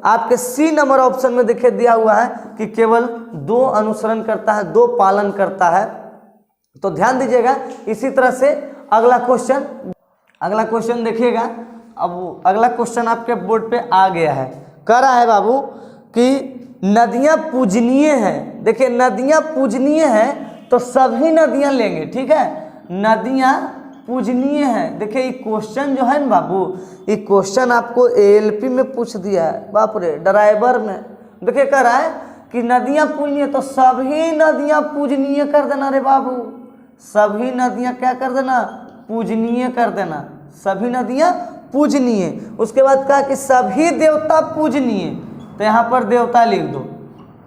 S1: आपके सी नंबर ऑप्शन में देखिए दिया हुआ है कि केवल 2 अनुसरण करता है, 2 पालन करता है। तो ध्यान दीजिएगा। इसी तरह से अगला क्वेश्चन देखिएगा। अब अगला क्वेश्चन आपके बोर्ड पे आ गया है, कह रहा है बाबू कि नदियाँ पूजनीय हैं। देखिए नदियाँ पूजनीय हैं तो सभी नदियाँ लेंगे, ठीक है? नदियाँ पूजनीय हैं। देखिए ये क्वेश्चन जो है ना बाबू, ये क्वेश्चन आपको एएलपी में पूछ दिया है, बाप रे, ड्राइवर में। देखिए कह रहा है कि नदियाँ पूजनीय, तो सभी नदियाँ पूजनीय कर देना रे बाबू, सभी नदियाँ क्या कर देना? पूजनीय कर देना, सभी नदियाँ पूजनीय। उसके बाद कहा कि सभी देवता पूजनीय, तो यहाँ पर देवता लिख दो,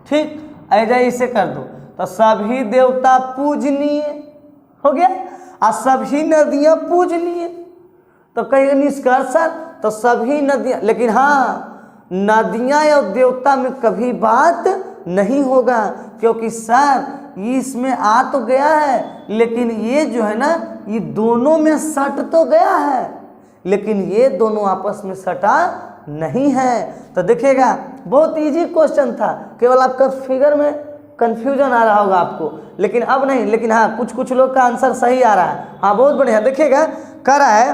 S1: ठीक? ऐसा इसे कर दो, तो सभी देवता पूजनीय हो गया और सभी नदियाँ पूजनीय। तो कहीं निष्कर्ष तो सभी नदियाँ, लेकिन हाँ नदियाँ और देवता में कभी बात नहीं होगा, क्योंकि सर इसमें आ तो गया है, लेकिन ये जो है ना ये दोनों में सट तो गया है, लेकिन ये दोनों आपस में सटा नहीं है। तो देखिएगा बहुत इजी क्वेश्चन था, केवल आपका फिगर में कंफ्यूजन आ रहा होगा आपको, लेकिन अब नहीं। लेकिन हाँ कुछ लोग का आंसर सही आ रहा है। हाँ बहुत बढ़िया। देखिएगा कह रहा है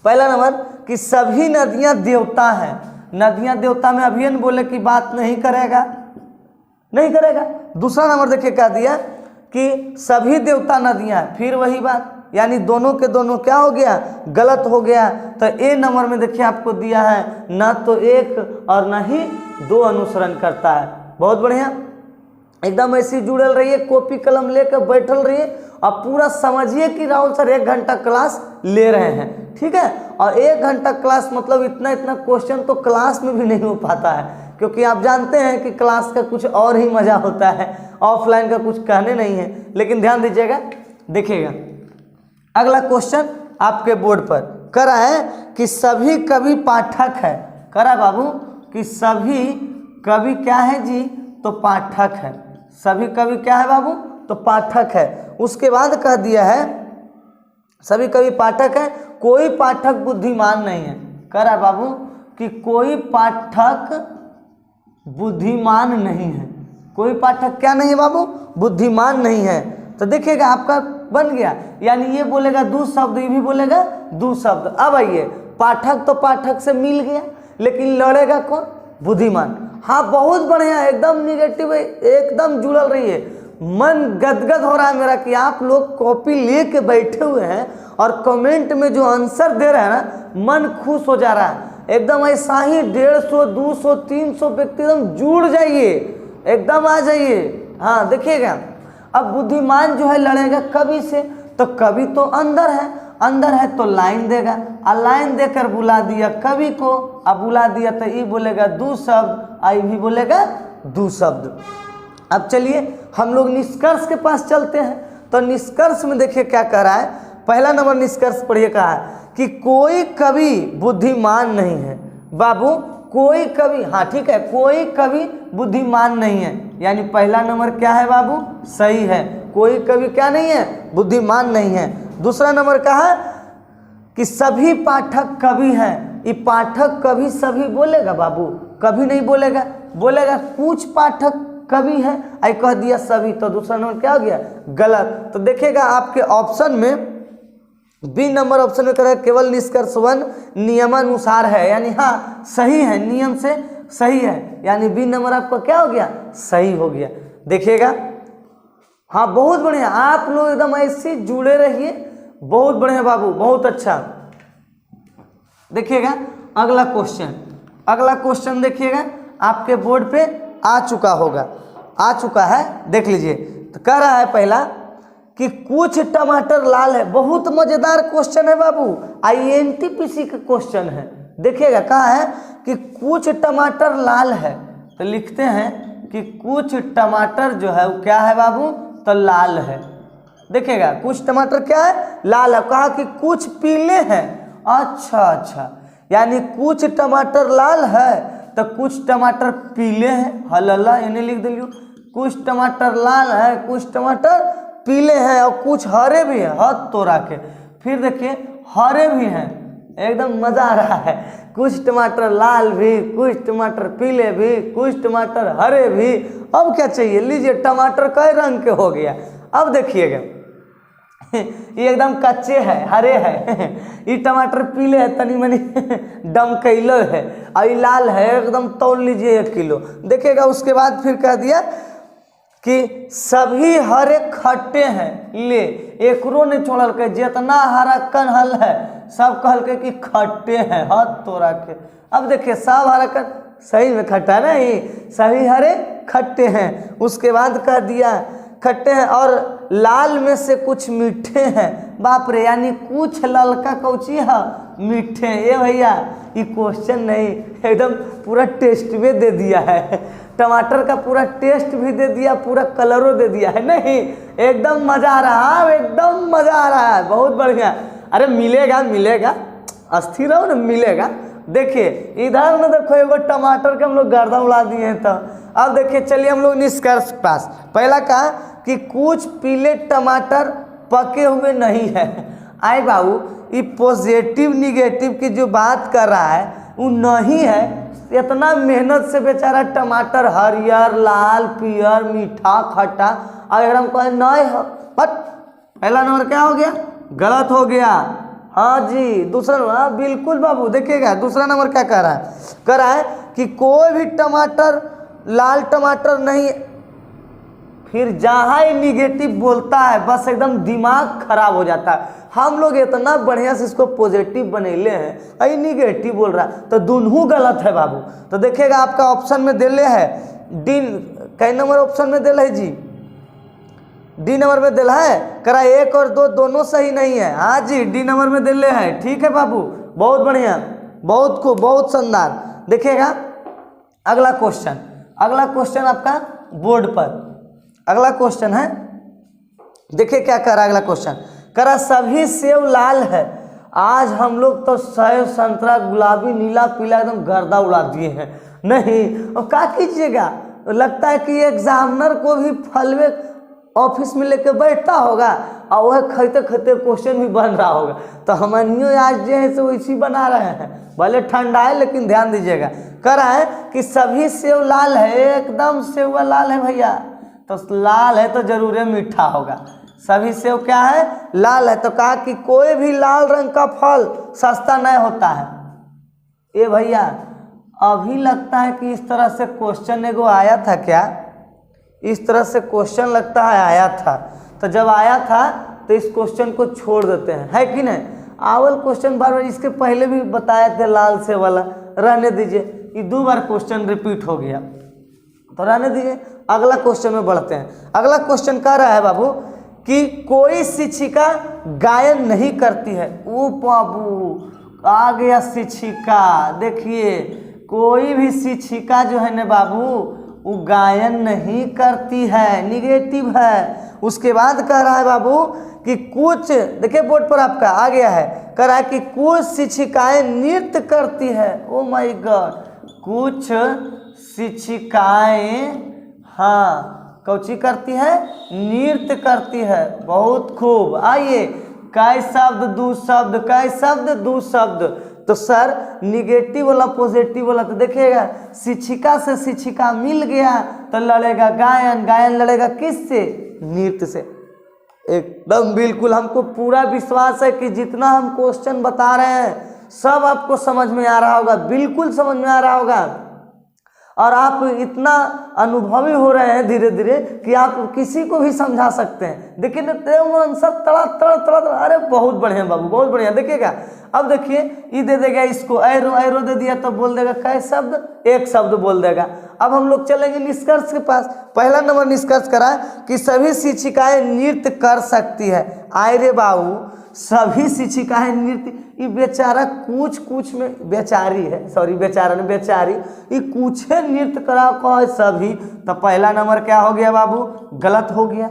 S1: पहला नंबर कि सभी नदियाँ देवता हैं। नदियाँ देवता में अभियन बोले की बात नहीं करेगा, नहीं करेगा, दूसरा नंबर देखिए क्या दिया कि सभी देवता नदियाँ, फिर वही बात, यानी दोनों के दोनों क्या हो गया, गलत हो गया। तो ए नंबर में देखिए आपको दिया है ना तो एक और ना ही दो अनुसरण करता है। बहुत बढ़िया, एकदम ऐसी जुड़ल रहिए, कॉपी कलम लेकर बैठल रहिए और पूरा समझिए कि राहुल सर 1 घंटा क्लास ले रहे हैं, ठीक है। और 1 घंटा क्लास मतलब इतना इतना क्वेश्चन तो क्लास में भी नहीं हो पाता है, क्योंकि आप जानते हैं कि क्लास का कुछ और ही मज़ा होता है, ऑफलाइन का कुछ कहने नहीं है। लेकिन ध्यान दीजिएगा, देखिएगा अगला क्वेश्चन आपके बोर्ड पर करा है कि सभी कवि पाठक है। करा बाबू कि सभी कवि क्या है जी, तो पाठक है। सभी कवि क्या है बाबू, तो पाठक है। उसके बाद कह दिया है सभी कवि पाठक है, कोई पाठक बुद्धिमान नहीं है। करा बाबू कि कोई पाठक बुद्धिमान नहीं है। कोई पाठक क्या नहीं है बाबू, बुद्धिमान नहीं है। तो देखिएगा आपका बन गया, यानी ये बोलेगा दो शब्द, ये भी बोलेगा दो शब्द। अब आइए, पाठक तो पाठक से मिल गया, लेकिन लड़ेगा कौन, बुद्धिमान। हाँ बहुत बढ़िया, एकदम निगेटिव, एकदम जुड़ल रही है। मन गदगद हो रहा है मेरा कि आप लोग कॉपी लेके बैठे हुए हैं और कमेंट में जो आंसर दे रहे हैं ना, मन खुश हो जा रहा है एकदम। ऐसा ही 150, 200, 300 व्यक्ति एकदम जुड़ जाइए, एकदम आ जाइए। हाँ देखिएगा, अब बुद्धिमान जो है लड़ेगा कवि से, तो कवि तो अंदर है, अंदर है तो लाइन देगा, और लाइन देकर बुला दिया कवि को, अब बुला दिया तो ये बोलेगा दो शब्द, आई भी बोलेगा दो शब्द। अब चलिए हम लोग निष्कर्ष के पास चलते हैं। तो निष्कर्ष में देखिए क्या कह रहा है, पहला नंबर निष्कर्ष पढ़िए, कहा है कि कोई कवि बुद्धिमान नहीं है। बाबू कोई कवि, हाँ ठीक है, कोई कवि बुद्धिमान नहीं है, यानी पहला नंबर क्या है बाबू, सही है। कोई कवि क्या नहीं है, बुद्धिमान नहीं है। दूसरा नंबर कहा कि सभी पाठक कवि हैं। ये पाठक कवि सभी बोलेगा बाबू, कभी नहीं बोलेगा, बोलेगा कुछ पाठक कवि है, आई कह दिया सभी, तो दूसरा नंबर क्या हो गया, गलत। तो देखिएगा आपके ऑप्शन में बी नंबर ऑप्शन में करेगा केवल निष्कर्ष 1 नियमानुसार है, यानी हाँ सही है, नियम से सही है, यानी बी नंबर आपका क्या हो गया, सही हो गया। देखिएगा हाँ बहुत बढ़िया, आप लोग एकदम ऐसे जुड़े रहिए, बहुत बढ़िया बाबू, बहुत अच्छा। देखिएगा अगला क्वेश्चन, अगला क्वेश्चन देखिएगा आपके बोर्ड पे आ चुका होगा, आ चुका है, देख लीजिए। तो कह रहा है पहला कि कुछ टमाटर लाल है। बहुत मजेदार क्वेश्चन है बाबू, INTPC का क्वेश्चन है। देखिएगा कहा है कि कुछ टमाटर लाल है, तो लिखते हैं कि कुछ टमाटर जो है वो क्या है बाबू, तो लाल है। देखिएगा कुछ टमाटर क्या है, लाल है। कहा कि कुछ पीले हैं, अच्छा अच्छा, यानी कुछ टमाटर लाल है तो कुछ टमाटर पीले हैं, हल्ला इन्हें लिख दिलियो। कुछ टमाटर लाल है, कुछ टमाटर पीले हैं और कुछ हरे भी हैं, हाथ तोड़ा के। फिर देखिए हरे भी हैं, एकदम मजा आ रहा है। कुछ टमाटर लाल भी, कुछ टमाटर पीले भी, कुछ टमाटर हरे भी। अब क्या चाहिए, लीजिए टमाटर कई रंग के हो गया। अब देखिएगा ये एकदम कच्चे है, हरे है ये टमाटर पीले है, तनी मनी डमकैलो है, और ये लाल है, एकदम तौल लीजिए 1 किलो। देखिएगा उसके बाद फिर कह दिया कि सभी हरे खट्टे हैं। ले एकरो ने छोड़ल के, जितना हरा कनहल है सब कहल के कि खट्टे हैं, हाथ तोड़ा के। अब देखिए सब हरा कन सही में खट्टा है ना, ये सभी हरे खट्टे हैं। उसके बाद कह दिया खट्टे हैं और लाल में से कुछ मीठे हैं। बाप रे, यानी कुछ ललका कौची है, मीठे। ये भैया ये क्वेश्चन नहीं, एकदम पूरा टेस्ट भी दे दिया है, टमाटर का पूरा टेस्ट भी दे दिया, पूरा कलरो दे दिया है। नहीं एकदम मजा आ रहा है, एकदम मजा आ रहा है, बहुत बढ़िया। अरे मिलेगा मिलेगा, अस्थिर रहो ना, मिलेगा। देखिए इधर ना देखो, एगो टमाटर के हम लोग गर्दा उड़ा दिए हैं। तो अब देखिए चलिए हम लोग निष्कर्ष पास। पहला कहा कि कुछ पीले टमाटर पके हुए नहीं है। आए बाबू, ये पॉजिटिव निगेटिव की जो बात कर रहा है वो नहीं है। इतना मेहनत से बेचारा टमाटर हरियर, लाल, पियर, मीठा, खट्टा, और अगर हम कहें नहीं है, बट पहला नंबर क्या हो गया, गलत हो गया। हाँ जी, दूसरा नंबर, हाँ बिल्कुल बाबू। देखिएगा दूसरा नंबर क्या कह रहा है, कह रहा है कि कोई भी टमाटर लाल टमाटर नहीं, फिर जहाँ ही निगेटिव बोलता है बस एकदम दिमाग खराब हो जाता है। हम लोग इतना बढ़िया से इसको पॉजिटिव बनेले हैं, अरे निगेटिव बोल रहा है, तो दोनों गलत है बाबू। तो देखिएगा आपका ऑप्शन में दिले है डी, कई नंबर ऑप्शन में दिल है जी, डी नंबर में दिल है। करा 1 और 2 दोनों सही नहीं है। हाँ जी, डी नंबर में दिले है। ठीक है बाबू, बहुत बढ़िया, बहुत खूब, बहुत शानदार। देखिएगा अगला क्वेश्चन, अगला क्वेश्चन आपका बोर्ड पर अगला क्वेश्चन है। देखिए क्या कर रहा है अगला क्वेश्चन, करा सभी सेब लाल है। आज हम लोग तो सेब, संतरा, गुलाबी, नीला, पीला एकदम गर्दा उड़ा दिए हैं। नहीं, और क्या कीजिएगा, लगता है कि एग्जामिनर को भी फलवे ऑफिस में लेके बैठता होगा और वह खाते खाते क्वेश्चन भी बन रहा होगा। तो हमारे आज जो है सो वैसी बना रहे हैं, भले ठंडा है लेकिन ध्यान दीजिएगा। कह रहा है कि सभी सेब लाल है, एकदम सेब लाल है भैया, तो लाल है तो जरूर मीठा होगा। सभी सेब क्या है, लाल है। तो कहा कि कोई भी लाल रंग का फल सस्ता नहीं होता है। ये भैया अभी लगता है कि इस तरह से क्वेश्चन एगो आया था क्या, इस तरह से क्वेश्चन लगता है आया था। तो जब आया था तो इस क्वेश्चन को छोड़ देते हैं, है कि नहीं। आवल क्वेश्चन बार बार, इसके पहले भी बताए थे लाल से वाला, रहने दीजिए, ये 2 बार क्वेश्चन रिपीट हो गया तो रहने दीजिए। अगला क्वेश्चन में बढ़ते हैं। अगला क्वेश्चन कह रहा है बाबू कि कोई शिक्षिका गायन नहीं करती है। ओ बाबू आ गया शिक्षिका। देखिए कोई भी शिक्षिका जो है ना बाबू वो गायन नहीं करती है, निगेटिव है। उसके बाद कह रहा है बाबू कि कुछ, देखिए बोर्ड पर आपका आ गया है, कह रहा है कि कुछ शिक्षिकाएं नृत्य करती है। ओ माय गॉड, कुछ शिक्षिकाएं, हाँ कौची करती है, नृत्य करती है। बहुत खूब। आइए, कै शब्द दू शब्द, कै शब्द दू शब्द। तो सर निगेटिव वाला पॉजिटिव वाला, तो देखिएगा शिक्षिका से शिक्षिका मिल गया तो लड़ेगा गायन, गायन लड़ेगा किससे, नृत्य से। एकदम बिल्कुल, हमको पूरा विश्वास है कि जितना हम क्वेश्चन बता रहे हैं सब आपको समझ में आ रहा होगा, बिल्कुल समझ में आ रहा होगा। और आप इतना अनुभवी हो रहे हैं धीरे धीरे कि आप किसी को भी समझा सकते हैं। देखिए ना सब तड़ा तड़ा तड़ा, अरे बहुत बढ़िया बाबू, बहुत बढ़िया। देखिएगा अब देखिए ये दे देगा इसको एरो, एरो दे दिया तो बोल देगा कै शब्द, 1 शब्द बोल देगा। अब हम लोग चलेंगे निष्कर्ष के पास। पहला नंबर निष्कर्ष करा कि सभी शिक्षिकाएं नृत्य कर सकती है। आए रे बाबू, सभी शिक्षिकाएं नृत्य, ये बेचारा कुछ कुछ में बेचारी है, सॉरी बेचारा नहीं बेचारी, ये कुछ नृत्य करा कहे सभी। तो पहला नंबर क्या हो गया बाबू, गलत हो गया।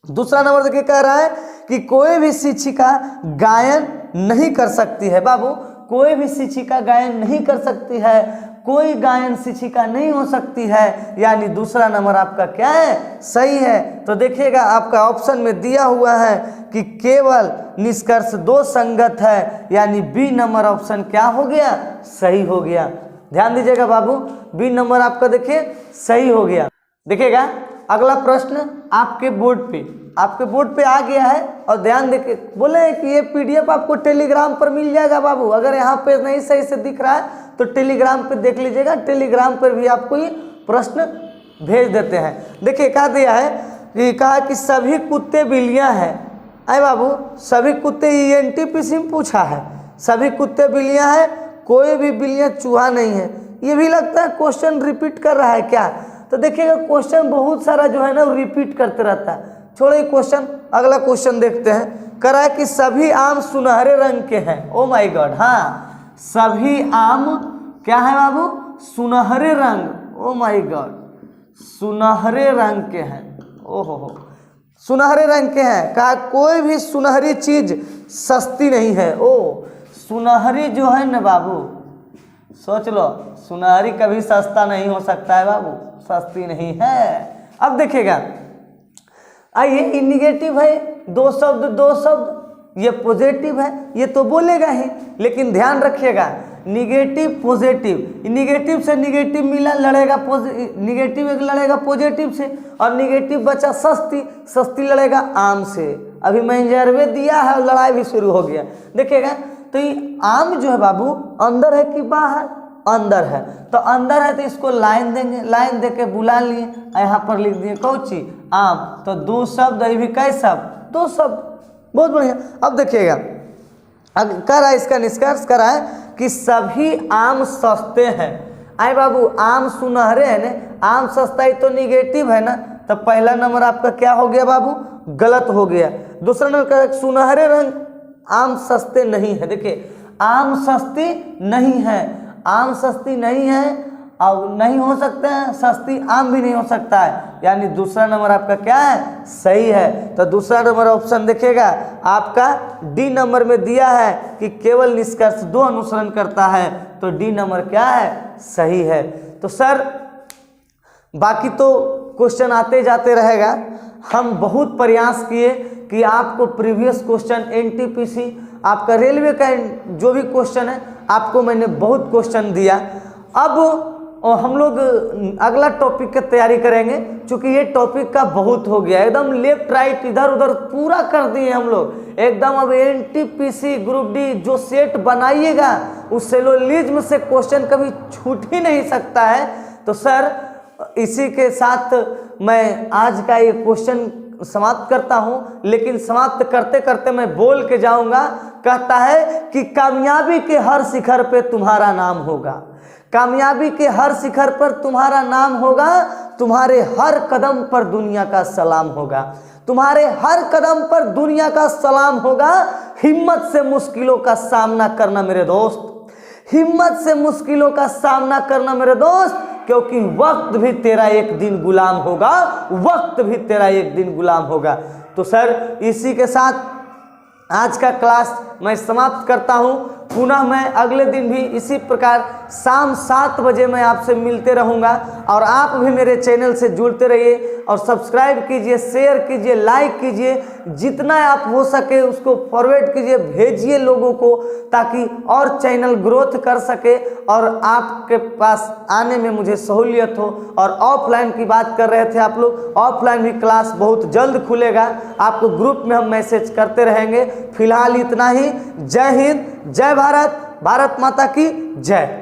S1: दूसरा नंबर देखिए कह रहा है कि कोई भी शिक्षिका गायन नहीं कर सकती है। बाबू कोई भी शिक्षिका गायन नहीं कर सकती है, कोई गायन शिक्षिका नहीं हो सकती है, यानी दूसरा नंबर आपका क्या है, सही है। तो देखिएगा आपका ऑप्शन में दिया हुआ है कि केवल निष्कर्ष 2 संगत है, यानी बी नंबर ऑप्शन क्या हो गया, सही हो गया। ध्यान दीजिएगा बाबू, बी नंबर आपका देखिए सही हो गया। देखिएगा अगला प्रश्न आपके बोर्ड पे आ गया है, और ध्यान देके बोले कि ये पीडीएफ आपको टेलीग्राम पर मिल जाएगा बाबू। अगर यहाँ पे नहीं सही से दिख रहा है तो टेलीग्राम पे देख लीजिएगा, टेलीग्राम पर भी आपको ये प्रश्न भेज देते हैं। देखिए क्या दिया है कि कहा कि सभी कुत्ते बिल्लियाँ हैं। अरे बाबू सभी कुत्ते ENTPC में पूछा है, सभी कुत्ते बिल्लियाँ हैं, कोई भी बिल्लियाँ चूहा नहीं है। ये भी लगता है क्वेश्चन रिपीट कर रहा है क्या। तो देखिएगा क्वेश्चन बहुत सारा जो है ना रिपीट करते रहता है। छोड़िए क्वेश्चन, अगला क्वेश्चन देखते हैं। कह रहा है कि सभी आम सुनहरे रंग के हैं। ओ माय गॉड, हाँ सभी आम क्या है बाबू, सुनहरे रंग। ओ माय गॉड, सुनहरे रंग के हैं। ओहो, सुनहरे रंग के हैं। कहा कोई भी सुनहरी चीज सस्ती नहीं है। ओ सुनहरी जो है ना बाबू, सोच लो सुनहरी कभी सस्ता नहीं हो सकता है बाबू, सस्ती नहीं है। अब देखिएगा आइए, निगेटिव है, 2 शब्द, ये पॉजिटिव है, ये तो बोलेगा ही। लेकिन ध्यान रखिएगा निगेटिव पॉजिटिव, निगेटिव से निगेटिव मिला लड़ेगा, निगेटिव एक लड़ेगा पॉजिटिव से, और निगेटिव बचा सस्ती लड़ेगा आम से। अभी मैंजरवे दिया है और लड़ाई भी शुरू हो गया। देखिएगा तो ये आम जो है बाबू अंदर है कि बाहर, अंदर है। तो अंदर है तो इसको लाइन देंगे, लाइन देके बुला लिए, यहाँ पर लिख दिए कौची आम, तो दो शब्द, ये भी कई शब्द, दो शब्द, बहुत बढ़िया। अब देखिएगा, कह रहा है इसका निष्कर्ष कह रहा है कि सभी आम सस्ते हैं। आए बाबू, आम सुनहरे है ना, आम सस्ता ही तो निगेटिव है ना, तो पहला नंबर आपका क्या हो गया बाबू, गलत हो गया। दूसरा नंबर सुनहरे रंग आम सस्ते नहीं है। देखिए, आम सस्ती नहीं है, आम सस्ती नहीं है और नहीं हो सकते हैं, सस्ती आम भी नहीं हो सकता है, यानी दूसरा नंबर आपका क्या है, सही है। तो दूसरा नंबर ऑप्शन देखिएगा आपका डी नंबर में दिया है कि केवल निष्कर्ष 2 अनुसरण करता है, तो डी नंबर क्या है, सही है। तो सर बाकी तो क्वेश्चन आते जाते रहेगा। हम बहुत प्रयास किए कि आपको प्रीवियस क्वेश्चन एनटीपीसी, आपका रेलवे का जो भी क्वेश्चन है, आपको मैंने बहुत क्वेश्चन दिया। अब हम लोग अगला टॉपिक की तैयारी करेंगे, क्योंकि ये टॉपिक का बहुत हो गया, एकदम लेफ्ट राइट इधर उधर पूरा कर दिए हम लोग एकदम। अब एनटीपीसी ग्रुप डी जो सेट बनाइएगा, उस सेलोलिज्म से क्वेश्चन कभी छूट ही नहीं सकता है। तो सर इसी के साथ मैं आज का ये क्वेश्चन समाप्त करता हूँ, लेकिन समाप्त करते करते मैं बोल के जाऊंगा। कहता है कि कामयाबी के हर शिखर पे तुम्हारा नाम होगा, कामयाबी के हर शिखर पर तुम्हारा नाम होगा, तुम्हारे हर कदम पर दुनिया का सलाम होगा, तुम्हारे हर कदम पर दुनिया का सलाम होगा। हिम्मत से मुश्किलों का सामना करना मेरे दोस्त, हिम्मत से मुश्किलों का सामना करना मेरे दोस्त, क्योंकि वक्त भी तेरा एक दिन गुलाम होगा, वक्त भी तेरा एक दिन गुलाम होगा। तो सर इसी के साथ आज का क्लास मैं समाप्त करता हूं। पुनः मैं अगले दिन भी इसी प्रकार शाम 7 बजे मैं आपसे मिलते रहूंगा, और आप भी मेरे चैनल से जुड़ते रहिए और सब्सक्राइब कीजिए, शेयर कीजिए, लाइक कीजिए, जितना आप हो सके उसको फॉरवर्ड कीजिए, भेजिए लोगों को, ताकि और चैनल ग्रोथ कर सके और आपके पास आने में मुझे सहूलियत हो। और ऑफलाइन की बात कर रहे थे आप लोग, ऑफलाइन भी क्लास बहुत जल्द खुलेगा, आपको ग्रुप में हम मैसेज करते रहेंगे। फिलहाल इतना ही। जय हिंद, जय भारत, भारत माता की जय।